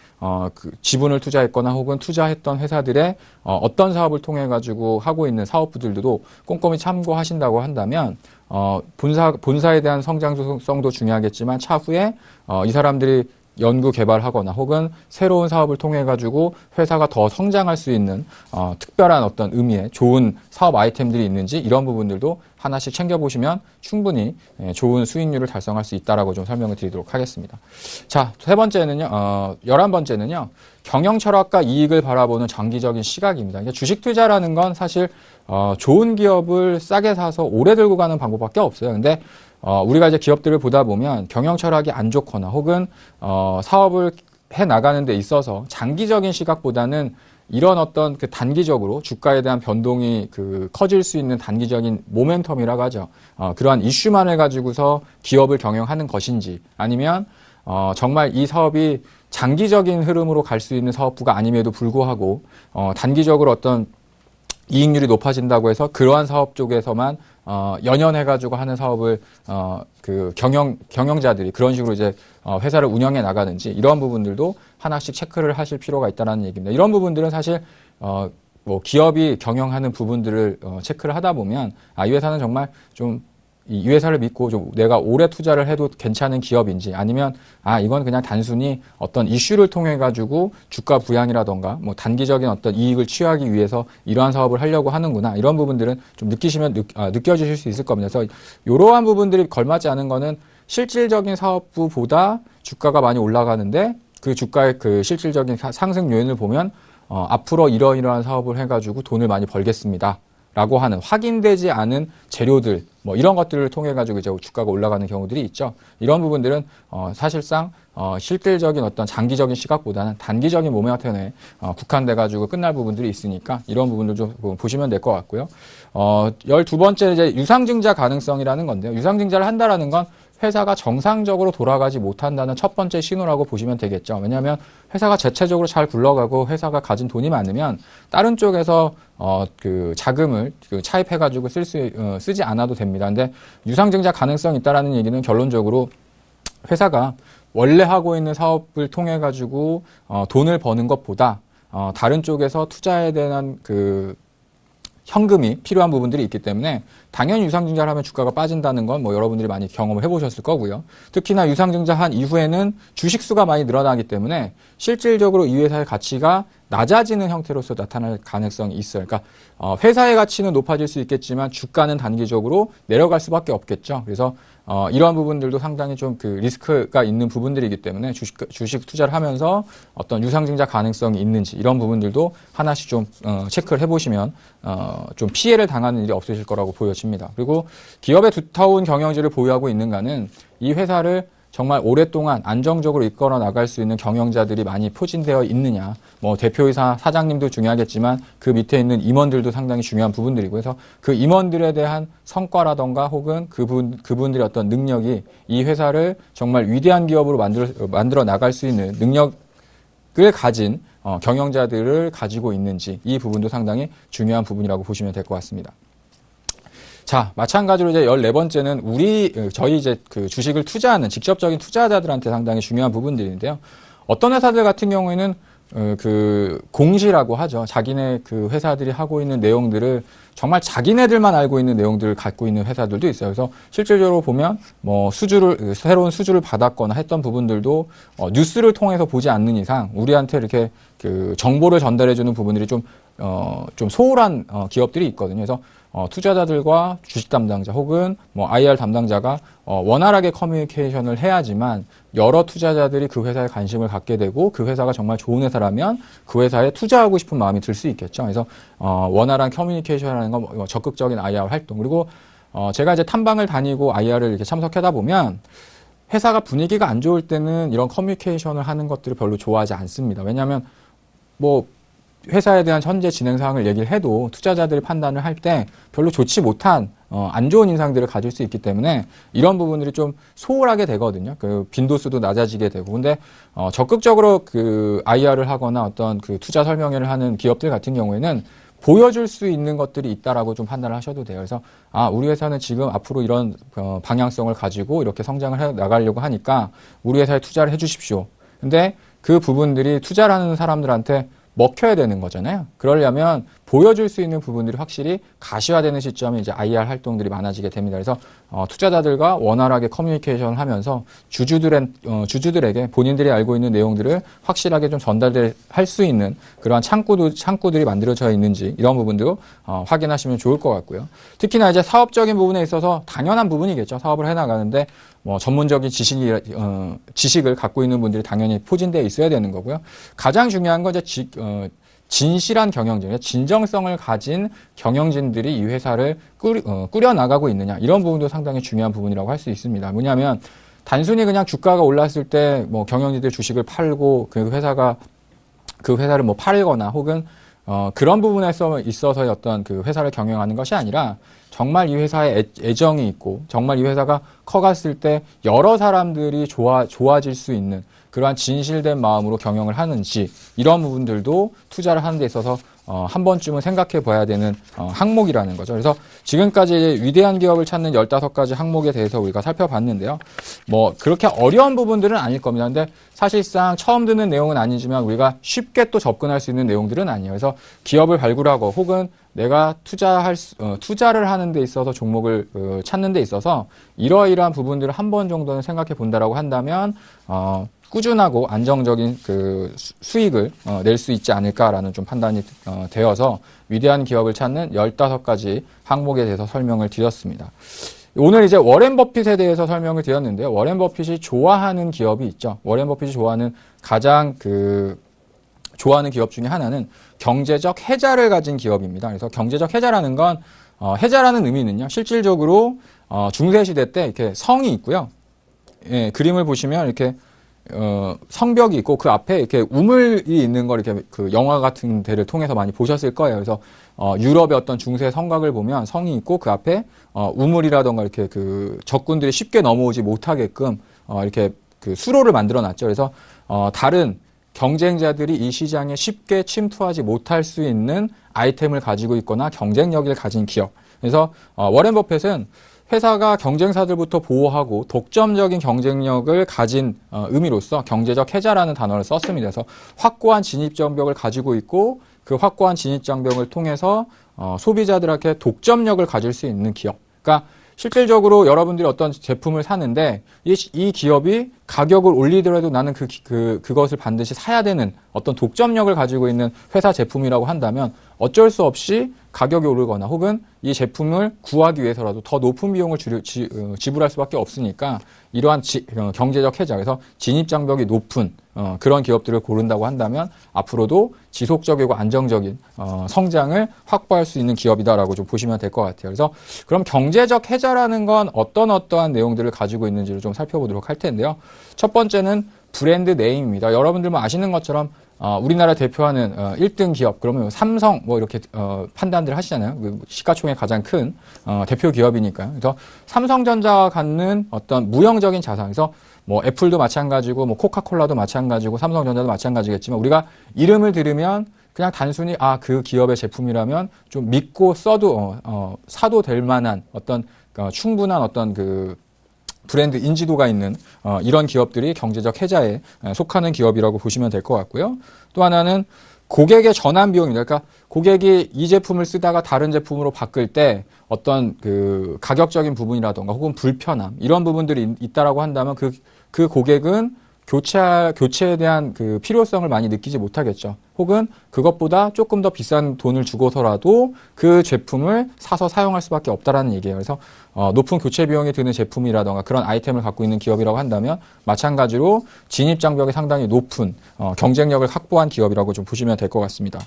그 지분을 투자했거나 혹은 투자했던 회사들의 어떤 사업을 통해 가지고 하고 있는 사업부들도 꼼꼼히 참고하신다고 한다면 본사에 대한 성장성도 중요하겠지만 차후에 이 사람들이 연구 개발하거나 혹은 새로운 사업을 통해 가지고 회사가 더 성장할 수 있는 특별한 어떤 의미의 좋은 사업 아이템들이 있는지 이런 부분들도 하나씩 챙겨보시면 충분히 좋은 수익률을 달성할 수 있다라고 좀 설명을 드리도록 하겠습니다. 자, 11번째는요. 경영 철학과 이익을 바라보는 장기적인 시각입니다. 그러니까 주식 투자라는 건 사실 좋은 기업을 싸게 사서 오래 들고 가는 방법밖에 없어요. 근데 우리가 이제 기업들을 보다 보면 경영 철학이 안 좋거나 혹은 사업을 해 나가는 데 있어서 장기적인 시각보다는 이런 어떤 그 단기적으로 주가에 대한 변동이 그 커질 수 있는 단기적인 모멘텀이라고 하죠. 그러한 이슈만을 가지고서 기업을 경영하는 것인지 아니면 정말 이 사업이 장기적인 흐름으로 갈 수 있는 사업부가 아님에도 불구하고 단기적으로 어떤 이익률이 높아진다고 해서 그러한 사업 쪽에서만 연연해가지고 하는 사업을 그 경영자들이 그런 식으로 이제 회사를 운영해 나가는지 이런 부분들도 하나씩 체크를 하실 필요가 있다는 얘기입니다. 이런 부분들은 사실 뭐 기업이 경영하는 부분들을 체크를 하다 보면 이 회사는 정말 좀 이 회사를 믿고 좀 내가 오래 투자를 해도 괜찮은 기업인지 아니면 이건 그냥 단순히 어떤 이슈를 통해 가지고 주가 부양이라던가 뭐 단기적인 어떤 이익을 취하기 위해서 이러한 사업을 하려고 하는구나 이런 부분들은 좀 느껴지실 수 있을 겁니다. 그래서 이러한 부분들이 걸맞지 않은 거는 실질적인 사업부보다 주가가 많이 올라가는데 그 주가의 그 실질적인 상승 요인을 보면 앞으로 이러이러한 사업을 해가지고 돈을 많이 벌겠습니다. 라고 하는 확인되지 않은 재료들 뭐 이런 것들을 통해 가지고 이제 주가가 올라가는 경우들이 있죠. 이런 부분들은 사실상 실질적인 어떤 장기적인 시각보다는 단기적인 모멘텀에 국한돼 가지고 끝날 부분들이 있으니까 이런 부분들 좀 보시면 될 것 같고요. 12번째 이제 유상증자 가능성이라는 건데요. 유상증자를 한다라는 건 회사가 정상적으로 돌아가지 못한다는 첫 번째 신호라고 보시면 되겠죠. 왜냐하면 회사가 자체적으로 잘 굴러가고 회사가 가진 돈이 많으면 다른 쪽에서 그 자금을 차입해가지고 쓰지 않아도 됩니다. 근데 유상증자 가능성이 있다라는 얘기는 결론적으로 회사가 원래 하고 있는 사업을 통해 가지고 돈을 버는 것보다 다른 쪽에서 투자에 대한 그 현금이 필요한 부분들이 있기 때문에 당연히 유상증자를 하면 주가가 빠진다는 건 뭐 여러분들이 많이 경험을 해보셨을 거고요. 특히나 유상증자한 이후에는 주식수가 많이 늘어나기 때문에 실질적으로 이 회사의 가치가 낮아지는 형태로서 나타날 가능성이 있어요. 그러니까 회사의 가치는 높아질 수 있겠지만 주가는 단기적으로 내려갈 수밖에 없겠죠. 그래서 이러한 부분들도 상당히 좀 그 리스크가 있는 부분들이기 때문에 주식 투자를 하면서 어떤 유상증자 가능성이 있는지 이런 부분들도 하나씩 좀 체크를 해보시면 좀 피해를 당하는 일이 없으실 거라고 보여집니다. 그리고 기업의 두터운 경영진을 보유하고 있는가는 이 회사를 정말 오랫동안 안정적으로 이끌어 나갈 수 있는 경영자들이 많이 포진되어 있느냐. 뭐 대표이사 사장님도 중요하겠지만 그 밑에 있는 임원들도 상당히 중요한 부분들이고 그래서 그 임원들에 대한 성과라던가 혹은 그분들의 어떤 능력이 이 회사를 정말 위대한 기업으로 만들어 나갈 수 있는 능력을 가진 경영자들을 가지고 있는지 이 부분도 상당히 중요한 부분이라고 보시면 될 것 같습니다. 자, 마찬가지로 이제 14번째는 저희 이제 그 주식을 투자하는 직접적인 투자자들한테 상당히 중요한 부분들인데요. 어떤 회사들 같은 경우에는 그 공시라고 하죠. 자기네 그 회사들이 하고 있는 내용들을 정말 자기네들만 알고 있는 내용들을 갖고 있는 회사들도 있어요. 그래서 실질적으로 보면 뭐 새로운 수주를 받았거나 했던 부분들도 뉴스를 통해서 보지 않는 이상 우리한테 이렇게 그 정보를 전달해주는 부분들이 좀 소홀한 기업들이 있거든요. 그래서 투자자들과 주식 담당자 혹은 뭐 IR 담당자가 원활하게 커뮤니케이션을 해야지만 여러 투자자들이 그 회사에 관심을 갖게 되고 그 회사가 정말 좋은 회사라면 그 회사에 투자하고 싶은 마음이 들 수 있겠죠. 그래서 원활한 커뮤니케이션이라는 건 적극적인 IR 활동 그리고 제가 이제 탐방을 다니고 IR을 이렇게 참석하다 보면 회사가 분위기가 안 좋을 때는 이런 커뮤니케이션을 하는 것들을 별로 좋아하지 않습니다. 왜냐하면 뭐 회사에 대한 현재 진행 사항을 얘기를 해도 투자자들이 판단을 할 때 별로 좋지 못한 안 좋은 인상들을 가질 수 있기 때문에 이런 부분들이 좀 소홀하게 되거든요. 그 빈도수도 낮아지게 되고. 근데 적극적으로 그 IR을 하거나 어떤 그 투자 설명회를 하는 기업들 같은 경우에는 보여줄 수 있는 것들이 있다라고 좀 판단을 하셔도 돼요. 그래서 우리 회사는 지금 앞으로 이런 방향성을 가지고 이렇게 성장을 해 나가려고 하니까 우리 회사에 투자를 해 주십시오. 근데 그 부분들이 투자를 하는 사람들한테 먹혀야 되는 거잖아요. 그러려면 보여줄 수 있는 부분들이 확실히 가시화되는 시점에 이제 IR 활동들이 많아지게 됩니다. 그래서 투자자들과 원활하게 커뮤니케이션을 하면서 주주들에게 본인들이 알고 있는 내용들을 확실하게 좀 전달할 수 있는 그러한 창구들이 만들어져 있는지 이런 부분도 확인하시면 좋을 것 같고요. 특히나 이제 사업적인 부분에 있어서 당연한 부분이겠죠. 사업을 해나가는데 뭐 전문적인 지식을 갖고 있는 분들이 당연히 포진되어 있어야 되는 거고요. 가장 중요한 건 이제 진실한 경영진, 진정성을 가진 경영진들이 이 회사를 꾸려나가고 있느냐 이런 부분도 상당히 중요한 부분이라고 할 수 있습니다. 뭐냐면 단순히 그냥 주가가 올랐을 때 뭐 경영진들 주식을 팔고 그 회사를 뭐 팔거나 혹은 그런 부분에서 있어서의 어떤 그 회사를 경영하는 것이 아니라 정말 이 회사에 애정이 있고 정말 이 회사가 커갔을 때 여러 사람들이 좋아질 수 있는 그러한 진실된 마음으로 경영을 하는지 이런 부분들도 투자를 하는 데 있어서 한 번쯤은 생각해 봐야 되는 항목이라는 거죠. 그래서 지금까지 위대한 기업을 찾는 15가지 항목에 대해서 우리가 살펴봤는데요. 뭐 그렇게 어려운 부분들은 아닐 겁니다. 근데 사실상 처음 듣는 내용은 아니지만 우리가 쉽게 또 접근할 수 있는 내용들은 아니에요. 그래서 기업을 발굴하고 혹은 내가 투자를 하는 데 있어서 종목을 찾는 데 있어서 이러이러한 부분들을 한 번 정도는 생각해 본다라고 한다면 꾸준하고 안정적인 그 수익을 낼 수 있지 않을까라는 좀 판단이 되어서 위대한 기업을 찾는 15가지 항목에 대해서 설명을 드렸습니다. 오늘 이제 워렌 버핏에 대해서 설명을 드렸는데요. 워렌 버핏이 좋아하는 기업이 있죠. 워렌 버핏이 좋아하는 가장 좋아하는 기업 중에 하나는 경제적 해자를 가진 기업입니다. 그래서 경제적 해자라는 건 해자라는 의미는요. 실질적으로 중세시대 때 이렇게 성이 있고요. 예, 그림을 보시면 이렇게 성벽이 있고 그 앞에 이렇게 우물이 있는 걸 이렇게 그 영화 같은 데를 통해서 많이 보셨을 거예요. 그래서 유럽의 어떤 중세 성곽을 보면 성이 있고 그 앞에 우물이라던가 이렇게 그 적군들이 쉽게 넘어오지 못하게끔 이렇게 그 수로를 만들어 놨죠. 그래서 다른 경쟁자들이 이 시장에 쉽게 침투하지 못할 수 있는 아이템을 가지고 있거나 경쟁력을 가진 기업. 그래서 워렌 버핏은 회사가 경쟁사들부터 보호하고 독점적인 경쟁력을 가진 의미로서 경제적 해자라는 단어를 썼습니다. 그래서 확고한 진입장벽을 가지고 있고 그 확고한 진입장벽을 통해서 소비자들에게 독점력을 가질 수 있는 기업. 그러니까 실질적으로 여러분들이 어떤 제품을 사는데 이 기업이 가격을 올리더라도 나는 그것을 반드시 사야 되는 어떤 독점력을 가지고 있는 회사 제품이라고 한다면 어쩔 수 없이 가격이 오르거나 혹은 이 제품을 구하기 위해서라도 더 높은 비용을 지불할 수밖에 없으니까 이러한 경제적 해자, 그래서 진입장벽이 높은 그런 기업들을 고른다고 한다면 앞으로도 지속적이고 안정적인 성장을 확보할 수 있는 기업이다라고 좀 보시면 될 것 같아요. 그래서 그럼 경제적 해자라는 건 어떠한 내용들을 가지고 있는지를 좀 살펴보도록 할 텐데요. 첫 번째는 브랜드 네임입니다. 여러분들만 아시는 것처럼 우리나라 대표하는 1등 기업, 그러면 삼성 뭐 이렇게 판단들 하시잖아요. 그 시가총액 가장 큰 대표 기업이니까요. 그래서 삼성전자가 갖는 어떤 무형적인 자산, 그래서 뭐 애플도 마찬가지고 뭐 코카콜라도 마찬가지고 삼성전자도 마찬가지겠지만 우리가 이름을 들으면 그냥 단순히 그 기업의 제품이라면 좀 믿고 사도 될 만한 어떤 충분한 어떤 그 브랜드 인지도가 있는 이런 기업들이 경제적 혜자에 속하는 기업이라고 보시면 될 것 같고요. 또 하나는 고객의 전환 비용입니다. 그러니까 고객이 이 제품을 쓰다가 다른 제품으로 바꿀 때 어떤 그 가격적인 부분이라던가 혹은 불편함 이런 부분들이 있다라고 한다면 그 고객은 교체에 대한 그 필요성을 많이 느끼지 못하겠죠. 혹은 그것보다 조금 더 비싼 돈을 주고서라도 그 제품을 사서 사용할 수밖에 없다라는 얘기예요. 그래서 높은 교체 비용이 드는 제품이라던가 그런 아이템을 갖고 있는 기업이라고 한다면 마찬가지로 진입 장벽이 상당히 높은 경쟁력을 확보한 기업이라고 좀 보시면 될 것 같습니다.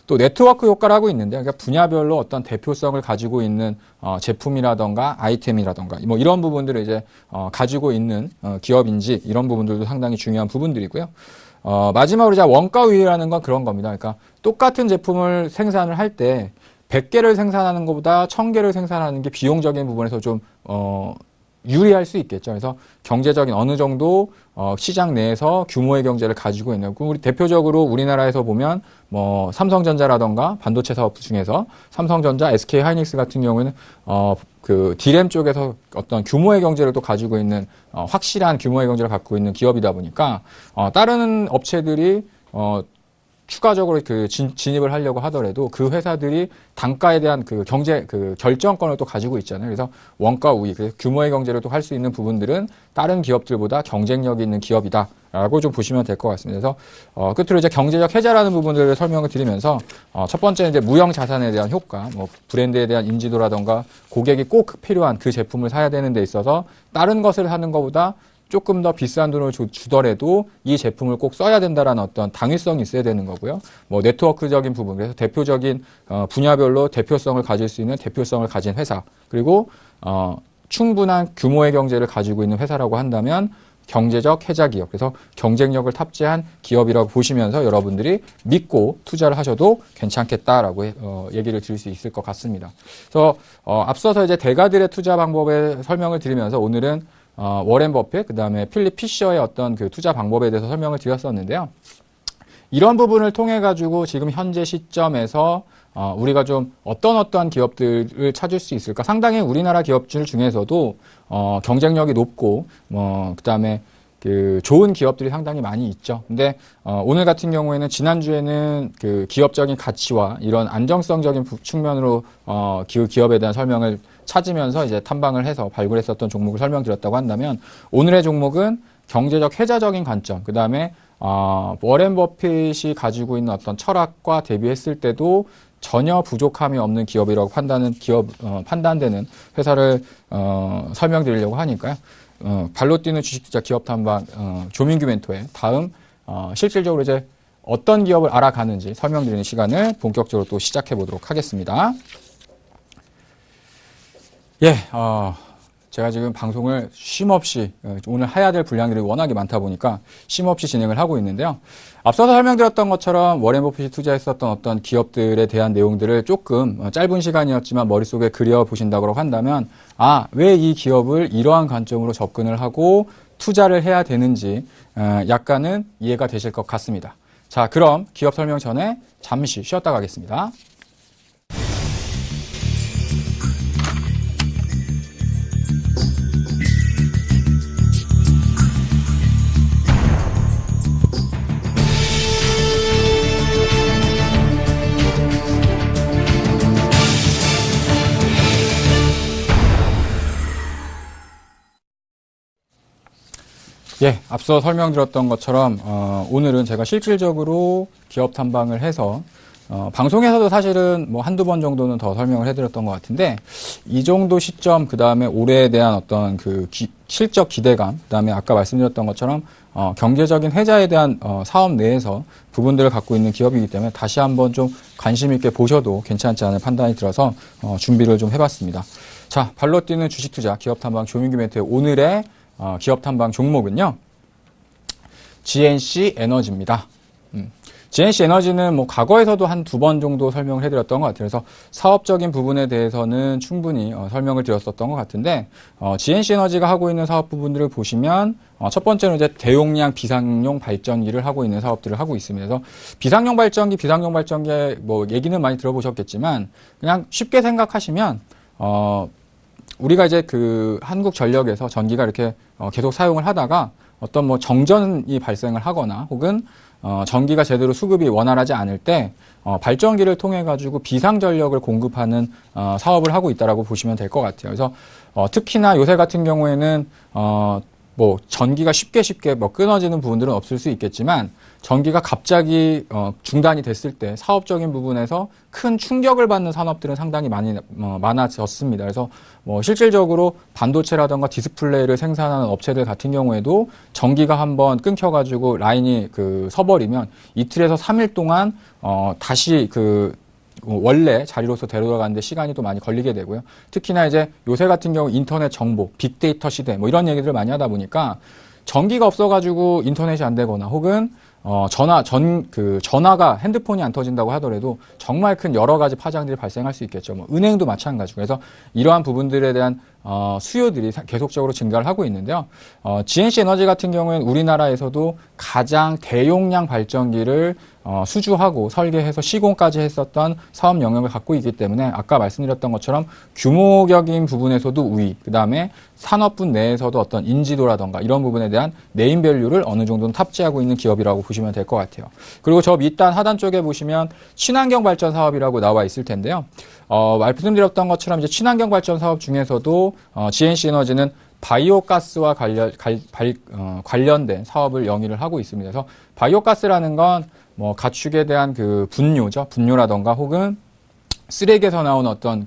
또 네트워크 효과를 하고 있는데, 그러니까 분야별로 어떤 대표성을 가지고 있는 제품이라던가 아이템이라던가 뭐 이런 부분들을 이제 가지고 있는 기업인지 이런 부분들도 상당히 중요한 부분들이고요. 마지막으로 이제 원가 우위라는 건 그런 겁니다. 그러니까 똑같은 제품을 생산을 할 때 100개를 생산하는 것보다 1000개를 생산하는 게 비용적인 부분에서 좀 유리할 수 있겠죠. 그래서 경제적인 어느 정도 시장 내에서 규모의 경제를 가지고 있는, 우리 대표적으로 우리나라에서 보면 뭐 삼성전자라던가 반도체 사업 중에서 삼성전자, SK 하이닉스 같은 경우에는 그 D램 쪽에서 어떤 규모의 경제를 또 가지고 있는 확실한 규모의 경제를 갖고 있는 기업이다 보니까 다른 업체들이 추가적으로 그 진입을 하려고 하더라도 그 회사들이 단가에 대한 그 결정권을 또 가지고 있잖아요. 그래서 원가 우위, 그래서 규모의 경제를 또 할 수 있는 부분들은 다른 기업들보다 경쟁력이 있는 기업이다라고 좀 보시면 될 것 같습니다. 그래서 끝으로 이제 경제적 혜자라는 부분들을 설명을 드리면서 첫 번째는 이제 무형 자산에 대한 효과, 뭐 브랜드에 대한 인지도라던가 고객이 꼭 필요한 그 제품을 사야 되는 데 있어서 다른 것을 하는 것보다 조금 더 비싼 돈을 주더라도 이 제품을 꼭 써야 된다라는 어떤 당위성이 있어야 되는 거고요. 뭐 네트워크적인 부분, 그래서 대표적인 분야별로 대표성을 가질 수 있는 대표성을 가진 회사, 그리고 충분한 규모의 경제를 가지고 있는 회사라고 한다면 경제적 혜자 기업, 그래서 경쟁력을 탑재한 기업이라고 보시면서 여러분들이 믿고 투자를 하셔도 괜찮겠다라고 얘기를 드릴 수 있을 것 같습니다. 그래서 앞서서 이제 대가들의 투자 방법에 설명을 드리면서 오늘은 워렌 버핏, 그 다음에 필립 피셔의 어떤 그 투자 방법에 대해서 설명을 드렸었는데요. 이런 부분을 통해 가지고 지금 현재 시점에서 우리가 좀 어떠한 기업들을 찾을 수 있을까? 상당히 우리나라 기업들 중에서도 경쟁력이 높고 그 다음에 그 좋은 기업들이 상당히 많이 있죠. 근데 오늘 같은 경우에는 지난주에는 그 기업적인 가치와 이런 안정성적인 측면으로 기업에 대한 설명을 찾으면서 이제 탐방을 해서 발굴했었던 종목을 설명드렸다고 한다면 오늘의 종목은 경제적 혜자적인 관점, 그 다음에 워렌 버핏이 가지고 있는 어떤 철학과 대비했을 때도 전혀 부족함이 없는 기업이라고 판단되는 회사를 설명드리려고 하니까요. 발로 뛰는 주식투자 기업 탐방 조민규 멘토의 다음 실질적으로 이제 어떤 기업을 알아가는지 설명드리는 시간을 본격적으로 또 시작해 보도록 하겠습니다. 예, 제가 지금 방송을 쉼없이 오늘 해야 될 분량들이 워낙에 많다 보니까 쉼없이 진행을 하고 있는데요. 앞서서 설명드렸던 것처럼 워렌 버핏이 투자했었던 어떤 기업들에 대한 내용들을 조금 짧은 시간이었지만 머릿속에 그려보신다고 한다면 왜 이 기업을 이러한 관점으로 접근을 하고 투자를 해야 되는지 약간은 이해가 되실 것 같습니다. 자, 그럼 기업 설명 전에 잠시 쉬었다 가겠습니다. 예, 앞서 설명드렸던 것처럼 오늘은 제가 실질적으로 기업 탐방을 해서 방송에서도 사실은 뭐 한두 번 정도는 더 설명을 해드렸던 것 같은데 이 정도 시점, 그 다음에 올해에 대한 어떤 그 실적 기대감, 그 다음에 아까 말씀드렸던 것처럼 경제적인 혜자에 대한 사업 내에서 부분들을 갖고 있는 기업이기 때문에 다시 한번 좀 관심 있게 보셔도 괜찮지 않을 판단이 들어서 준비를 좀 해봤습니다. 자, 발로 뛰는 주식 투자 기업 탐방 조민규 멘토의 오늘의 기업 탐방 종목은요, GNC 에너지입니다. GNC 에너지는 뭐 과거에서도 한 두 번 정도 설명을 해드렸던 것 같아요. 그래서 사업적인 부분에 대해서는 충분히 설명을 드렸었던 것 같은데, GNC 에너지가 하고 있는 사업 부분들을 보시면, 첫 번째는 이제 대용량 비상용 발전기를 하고 있는 사업들을 하고 있습니다. 그래서 비상용 발전기의 뭐 얘기는 많이 들어보셨겠지만, 그냥 쉽게 생각하시면, 우리가 이제 그 한국전력에서 전기가 이렇게 계속 사용을 하다가 어떤 뭐 정전이 발생을 하거나 혹은 전기가 제대로 수급이 원활하지 않을 때 발전기를 통해 가지고 비상전력을 공급하는 사업을 하고 있다라고 보시면 될 것 같아요. 그래서 특히나 요새 같은 경우에는 뭐 전기가 쉽게 뭐 끊어지는 부분들은 없을 수 있겠지만 전기가 갑자기 중단이 됐을 때 사업적인 부분에서 큰 충격을 받는 산업들은 상당히 많아졌습니다. 그래서 뭐 실질적으로 반도체라든가 디스플레이를 생산하는 업체들 같은 경우에도 전기가 한번 끊겨가지고 라인이 서버리면 이틀에서 3일 동안 다시 원래 자리로서 데려가는데 시간이 또 많이 걸리게 되고요. 특히나 이제 요새 같은 경우 인터넷 정보, 빅데이터 시대 뭐 이런 얘기들을 많이 하다 보니까 전기가 없어가지고 인터넷이 안 되거나 혹은 전화가 핸드폰이 안 터진다고 하더라도 정말 큰 여러 가지 파장들이 발생할 수 있겠죠. 뭐 은행도 마찬가지고. 그래서 이러한 부분들에 대한 수요들이 계속적으로 증가를 하고 있는데요. GNC 에너지 같은 경우에는 우리나라에서도 가장 대용량 발전기를 수주하고 설계해서 시공까지 했었던 사업 영역을 갖고 있기 때문에 아까 말씀드렸던 것처럼 규모적인 부분에서도 우위, 그 다음에 산업분 내에서도 어떤 인지도라던가 이런 부분에 대한 네임밸류를 어느 정도는 탑재하고 있는 기업이라고 보시면 될 것 같아요. 그리고 저 밑단 하단 쪽에 보시면 친환경 발전 사업이라고 나와 있을 텐데요. 말씀드렸던 것처럼 이제 친환경 발전 사업 중에서도 GNC 에너지는 바이오가스와 관련된 사업을 영위를 하고 있습니다. 그래서 바이오가스라는 건 뭐 가축에 대한 분뇨죠. 분뇨라던가 혹은 쓰레기에서 나온 어떤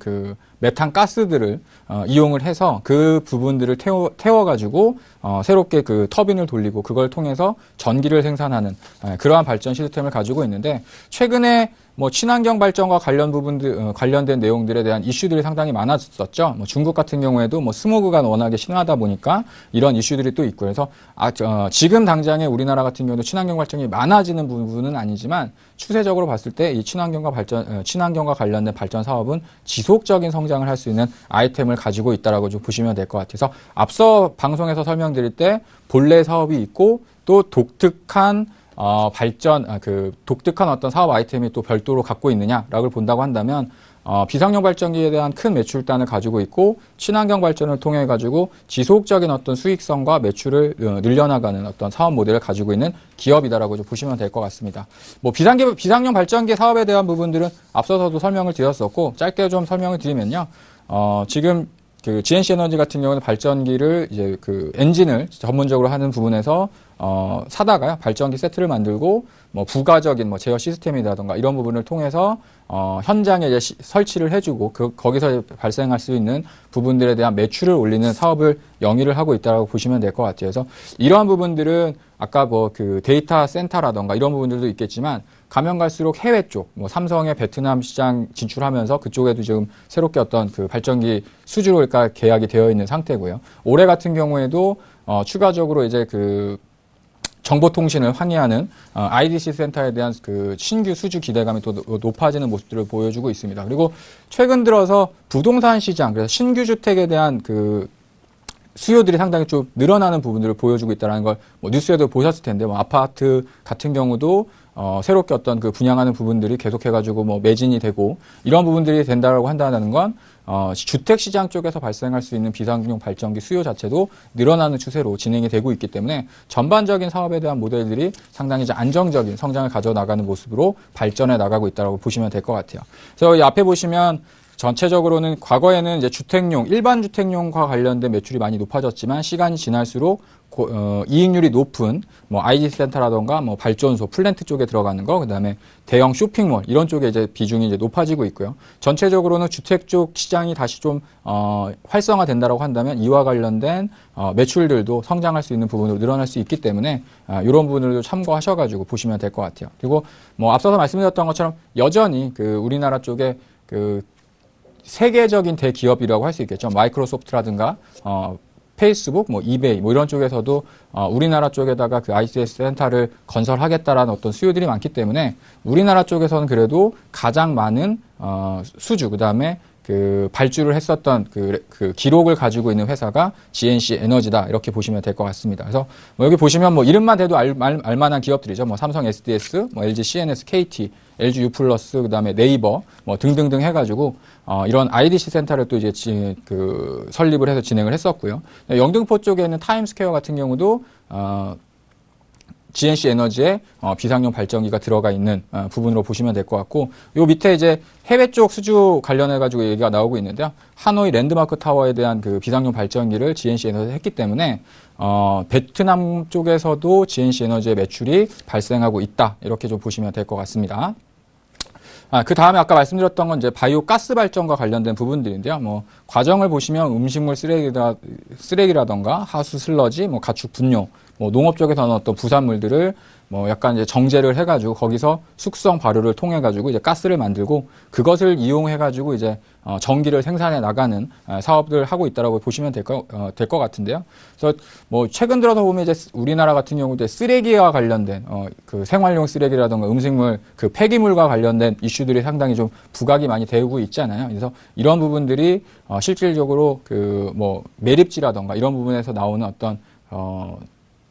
메탄 가스들을 이용을 해서 그 부분들을 태워가지고 새롭게 터빈을 돌리고 그걸 통해서 전기를 생산하는 그러한 발전 시스템을 가지고 있는데 최근에 뭐 친환경 발전과 관련된 내용들에 대한 이슈들이 상당히 많았었죠. 뭐 중국 같은 경우에도 뭐 스모그가 워낙에 심하다 보니까 이런 이슈들이 또 있고 그래서 지금 당장에 우리나라 같은 경우도 친환경 발전이 많아지는 부분은 아니지만 추세적으로 봤을 때 이 친환경과 관련된 발전 사업은 지속적인 성장을 할 수 있는 아이템을 가지고 있다라고 좀 보시면 될 것 같아요. 그래서 앞서 방송에서 설명드릴 때 본래 사업이 있고 또 독특한 독특한 어떤 사업 아이템이 또 별도로 갖고 있느냐라고 본다고 한다면, 비상용 발전기에 대한 큰 매출단을 가지고 있고, 친환경 발전을 통해 가지고 지속적인 어떤 수익성과 매출을 늘려나가는 어떤 사업 모델을 가지고 있는 기업이다라고 좀 보시면 될 것 같습니다. 뭐, 비상용 발전기 사업에 대한 부분들은 앞서서도 설명을 드렸었고, 짧게 좀 설명을 드리면요. 지금 GNC 에너지 같은 경우는 발전기를 이제 엔진을 전문적으로 하는 부분에서 사다가요 발전기 세트를 만들고 뭐 부가적인 뭐 제어 시스템이라던가 이런 부분을 통해서 현장에 이제 설치를 해주고 거기서 발생할 수 있는 부분들에 대한 매출을 올리는 사업을 영위를 하고 있다고 보시면 될 것 같아요. 그래서 이러한 부분들은 아까 데이터 센터라던가 이런 부분들도 있겠지만 가면 갈수록 해외 쪽, 뭐 삼성의 베트남 시장 진출하면서 그쪽에도 지금 새롭게 어떤 발전기 수주로 계약이 되어 있는 상태고요. 올해 같은 경우에도 추가적으로 이제 정보통신을 항의하는 IDC 센터에 대한 신규 수주 기대감이 또 높아지는 모습들을 보여주고 있습니다. 그리고 최근 들어서 부동산 시장, 그래서 신규 주택에 대한 수요들이 상당히 좀 늘어나는 부분들을 보여주고 있다는 걸 뭐 뉴스에도 보셨을 텐데, 뭐 아파트 같은 경우도 새롭게 어떤 분양하는 부분들이 계속해가지고 뭐 매진이 되고 이런 부분들이 된다라고 한다는 건 주택 시장 쪽에서 발생할 수 있는 비상용 발전기 수요 자체도 늘어나는 추세로 진행이 되고 있기 때문에 전반적인 사업에 대한 모델들이 상당히 이제 안정적인 성장을 가져나가는 모습으로 발전해 나가고 있다고 보시면 될 것 같아요. 그래서 이 앞에 보시면 전체적으로는 과거에는 이제 일반 주택용과 관련된 매출이 많이 높아졌지만 시간이 지날수록 이익률이 높은 뭐 IDC 센터라던가 뭐 발전소, 플랜트 쪽에 들어가는 거, 그다음에 대형 쇼핑몰 이런 쪽에 이제 비중이 이제 높아지고 있고요. 전체적으로는 주택 쪽 시장이 다시 좀 활성화된다라고 한다면 이와 관련된 매출들도 성장할 수 있는 부분으로 늘어날 수 있기 때문에 이런 부분들도 참고하셔가지고 보시면 될 것 같아요. 그리고 뭐 앞서서 말씀드렸던 것처럼 여전히 우리나라 쪽에 세계적인 대기업이라고 할 수 있겠죠. 마이크로소프트라든가 페이스북, 뭐 이베이, 뭐 이런 쪽에서도 우리나라 쪽에다가 ICS 센터를 건설하겠다라는 어떤 수요들이 많기 때문에 우리나라 쪽에서는 그래도 가장 많은 수주, 그다음에 그 발주를 했었던 그 기록을 가지고 있는 회사가 GNC 에너지다 이렇게 보시면 될 것 같습니다. 그래서 뭐 여기 보시면 뭐 이름만 대도 알만한 기업들이죠. 뭐 삼성 SDS, 뭐 LG CNS, KT, LG U+, 그다음에 네이버 뭐 등등등 해가지고 이런 IDC 센터를 또 이제 그 설립을 해서 진행을 했었고요. 영등포 쪽에 있는 타임스퀘어 같은 경우도 GNC 에너지에 비상용 발전기가 들어가 있는 부분으로 보시면 될 것 같고, 요 밑에 이제 해외 쪽 수주 관련해 가지고 얘기가 나오고 있는데요. 하노이 랜드마크 타워에 대한 그 비상용 발전기를 GNC 에너지가 했기 때문에 베트남 쪽에서도 GNC 에너지의 매출이 발생하고 있다 이렇게 좀 보시면 될 것 같습니다. 그 다음에 아까 말씀드렸던 건 이제 바이오 가스 발전과 관련된 부분들인데요. 뭐 과정을 보시면 음식물 쓰레기라던가 하수 슬러지, 뭐 가축 분뇨, 뭐 농업 쪽에서 나온 어떤 부산물들을 뭐 약간 이제 정제를 해가지고 거기서 숙성 발효를 통해 가지고 이제 가스를 만들고 그것을 이용해 가지고 이제 전기를 생산해 나가는 사업들을 하고 있다라고 보시면 될 것 같은데요. 그래서 뭐 최근 들어서 보면 이제 우리나라 같은 경우도 쓰레기와 관련된 그 생활용 쓰레기라든가 음식물 그 폐기물과 관련된 이슈들이 상당히 좀 부각이 많이 되고 있잖아요. 그래서 이런 부분들이 실질적으로 그 뭐 매립지라든가 이런 부분에서 나오는 어떤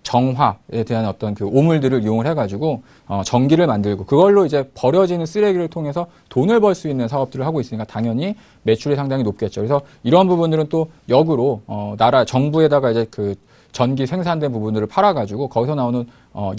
정화에 대한 어떤 그 오물들을 이용을 해가지고 전기를 만들고 그걸로 이제 버려지는 쓰레기를 통해서 돈을 벌 수 있는 사업들을 하고 있으니까 당연히 매출이 상당히 높겠죠. 그래서 이런 부분들은 또 역으로 나라 정부에다가 이제 그 전기 생산된 부분들을 팔아가지고 거기서 나오는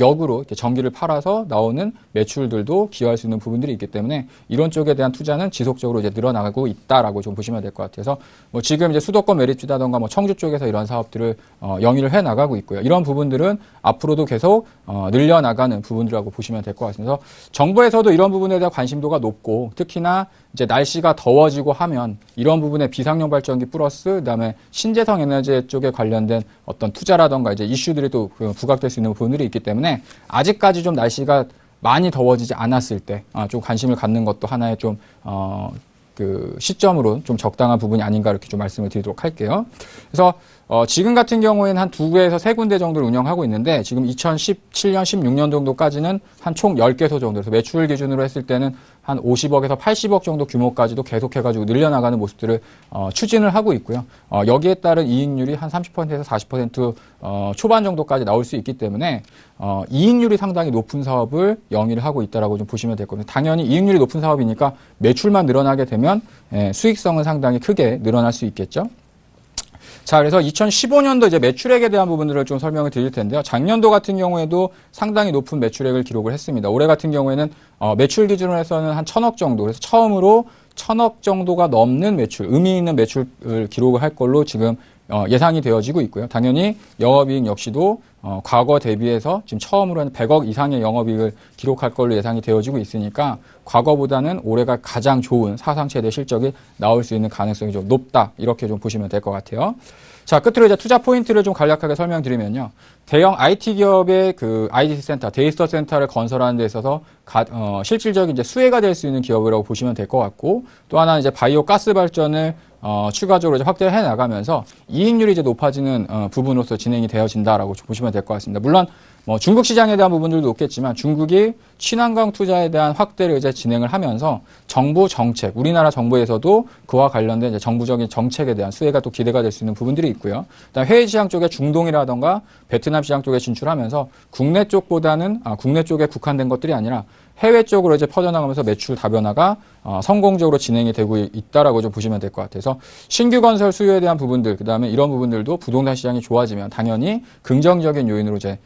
역으로 이렇게 전기를 팔아서 나오는 매출들도 기여할 수 있는 부분들이 있기 때문에 이런 쪽에 대한 투자는 지속적으로 이제 늘어나고 있다라고 좀 보시면 될 것 같아서 뭐 지금 이제 수도권 매립지라던가 뭐 청주 쪽에서 이런 사업들을 영위를 해 나가고 있고요. 이런 부분들은 앞으로도 계속 늘려나가는 부분들이라고 보시면 될 것 같습니다. 그래서 정부에서도 이런 부분에 대한 관심도가 높고 특히나 이제 날씨가 더워지고 하면 이런 부분에 비상용 발전기 플러스 그다음에 신재생 에너지 쪽에 관련된 어떤 투자라던가 이제 이슈들이 또 부각될 수 있는 부분들이 있기 때문에 아직까지 좀 날씨가 많이 더워지지 않았을 때 좀 관심을 갖는 것도 하나의 좀 그 시점으로 좀 적당한 부분이 아닌가 이렇게 좀 말씀을 드리도록 할게요. 그래서 지금 같은 경우에는 한 2개에서 3군데 정도를 운영하고 있는데 지금 2017년, 16년 정도까지는 한 총 10개소 정도, 그래서 매출 기준으로 했을 때는 한 50억에서 80억 정도 규모까지도 계속해가지고 늘려나가는 모습들을 추진을 하고 있고요. 여기에 따른 이익률이 한 30%에서 40% 초반 정도까지 나올 수 있기 때문에 이익률이 상당히 높은 사업을 영위를 하고 있다라고 좀 보시면 될 겁니다. 당연히 이익률이 높은 사업이니까 매출만 늘어나게 되면 수익성은 상당히 크게 늘어날 수 있겠죠. 자, 그래서 2015년도 이제 매출액에 대한 부분들을 좀 설명을 드릴 텐데요. 작년도 같은 경우에도 상당히 높은 매출액을 기록을 했습니다. 올해 같은 경우에는 매출 기준으로 해서는 한 1,000억 정도, 그래서 처음으로 1,000억 정도가 넘는 매출, 의미 있는 매출을 기록을 할 걸로 지금 예상이 되어지고 있고요. 당연히 영업이익 역시도 과거 대비해서 지금 처음으로 한 100억 이상의 영업이익을 기록할 걸로 예상이 되어지고 있으니까 과거보다는 올해가 가장 좋은 사상 최대 실적이 나올 수 있는 가능성이 좀 높다. 이렇게 좀 보시면 될 것 같아요. 자, 끝으로 이제 투자 포인트를 좀 간략하게 설명드리면요. 대형 IT 기업의 그 IDC 센터, 데이터 센터를 건설하는 데 있어서 실질적인 이제 수혜가 될 수 있는 기업이라고 보시면 될 것 같고, 또 하나는 이제 바이오 가스 발전을 추가적으로 이제 확대해 나가면서 이익률이 이제 높아지는 부분으로서 진행이 되어진다라고 보시면 될 것 같습니다. 물론 뭐 중국 시장에 대한 부분들도 높겠지만 중국이 친환경 투자에 대한 확대를 이제 진행을 하면서 정부 정책, 우리나라 정부에서도 그와 관련된 이제 정부적인 정책에 대한 수혜가 또 기대가 될 수 있는 부분들이 있고요. 그다음 해외 시장 쪽에 중동이라던가 베트남 시장 쪽에 진출하면서 국내 쪽보다는 국내 쪽에 국한된 것들이 아니라 해외 쪽으로 이제 퍼져나가면서 매출 다변화가 성공적으로 진행이 되고 있다라고 좀 보시면 될 것 같아서 신규 건설 수요에 대한 부분들, 그다음에 이런 부분들도 부동산 시장이 좋아지면 당연히 긍정적인 요인으로 이제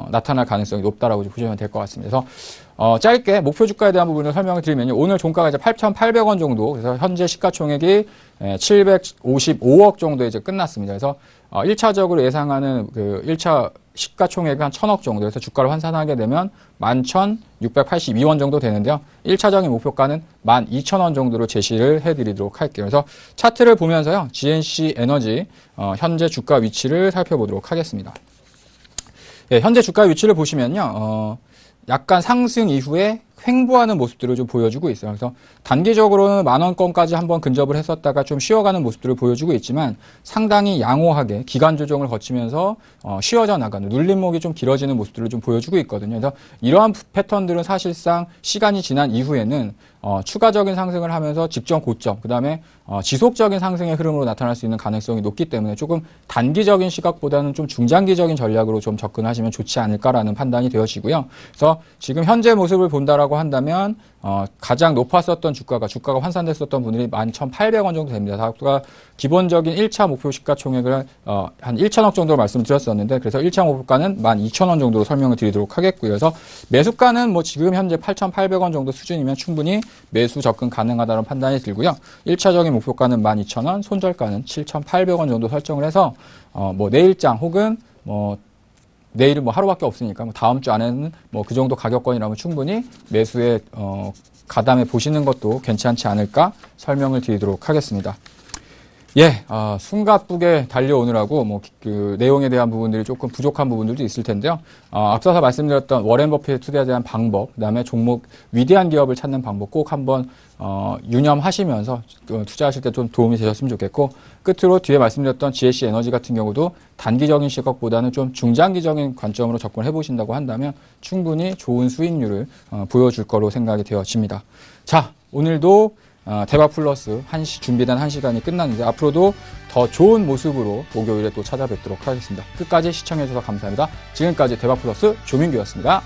나타날 가능성이 높다라고 보시면 될 것 같습니다. 그래서 짧게 목표 주가에 대한 부분을 설명을 드리면요. 오늘 종가가 이제 8,800원 정도, 그래서 현재 시가총액이 755억 정도 이제 끝났습니다. 그래서 1차적으로 예상하는 그 1차 시가총액이 한 1,000억 정도, 그래서 주가를 환산하게 되면 11,682원 정도 되는데요. 1차적인 목표가는 12,000원 정도로 제시를 해드리도록 할게요. 그래서 차트를 보면서요. GNC 에너지 현재 주가 위치를 살펴보도록 하겠습니다. 예, 현재 주가 위치를 보시면요. 약간 상승 이후에 횡보하는 모습들을 좀 보여주고 있어요. 그래서 단기적으로는 10,000원권까지 한번 근접을 했었다가 좀 쉬어가는 모습들을 보여주고 있지만 상당히 양호하게 기간 조정을 거치면서 쉬어져 나가는 눌림목이 좀 길어지는 모습들을 좀 보여주고 있거든요. 그래서 이러한 패턴들은 사실상 시간이 지난 이후에는 추가적인 상승을 하면서 직전 고점, 그 다음에 지속적인 상승의 흐름으로 나타날 수 있는 가능성이 높기 때문에 조금 단기적인 시각보다는 좀 중장기적인 전략으로 좀 접근하시면 좋지 않을까라는 판단이 되어지고요. 그래서 지금 현재 모습을 본다라고 한다면 가장 높았었던 주가가 환산됐었던 분들이 11,800원 정도 됩니다. 아까 기본적인 1차 목표 시가총액을 한 1천억 정도로 말씀드렸었는데, 그래서 1차 목표가는 12,000원 정도로 설명을 드리도록 하겠고요. 그래서 매수가는 뭐 지금 현재 8,800원 정도 수준이면 충분히 매수 접근 가능하다는 판단이 들고요. 1차적인 목표가는 12,000원, 손절가는 7,800원 정도 설정을 해서 뭐 내일장 혹은 뭐 내일은 뭐 하루밖에 없으니까 뭐 다음 주 안에는 뭐 그 정도 가격권이라면 충분히 매수에 가담해 보시는 것도 괜찮지 않을까 설명을 드리도록 하겠습니다. 예, 숨가쁘게 달려오느라고 뭐 그 내용에 대한 부분들이 조금 부족한 부분들도 있을 텐데요. 앞서서 말씀드렸던 워렌 버핏의 투자에 대한 방법, 그다음에 종목 위대한 기업을 찾는 방법 꼭 한번 유념하시면서 투자하실 때 좀 도움이 되셨으면 좋겠고, 끝으로 뒤에 말씀드렸던 GSC 에너지 같은 경우도 단기적인 시각보다는 좀 중장기적인 관점으로 접근해 보신다고 한다면 충분히 좋은 수익률을 보여줄 거로 생각이 되어집니다. 자, 오늘도 대박 플러스 준비된 1시간이 끝났는데 앞으로도 더 좋은 모습으로 목요일에 또 찾아뵙도록 하겠습니다. 끝까지 시청해 주셔서 감사합니다. 지금까지 대박 플러스 조민규였습니다.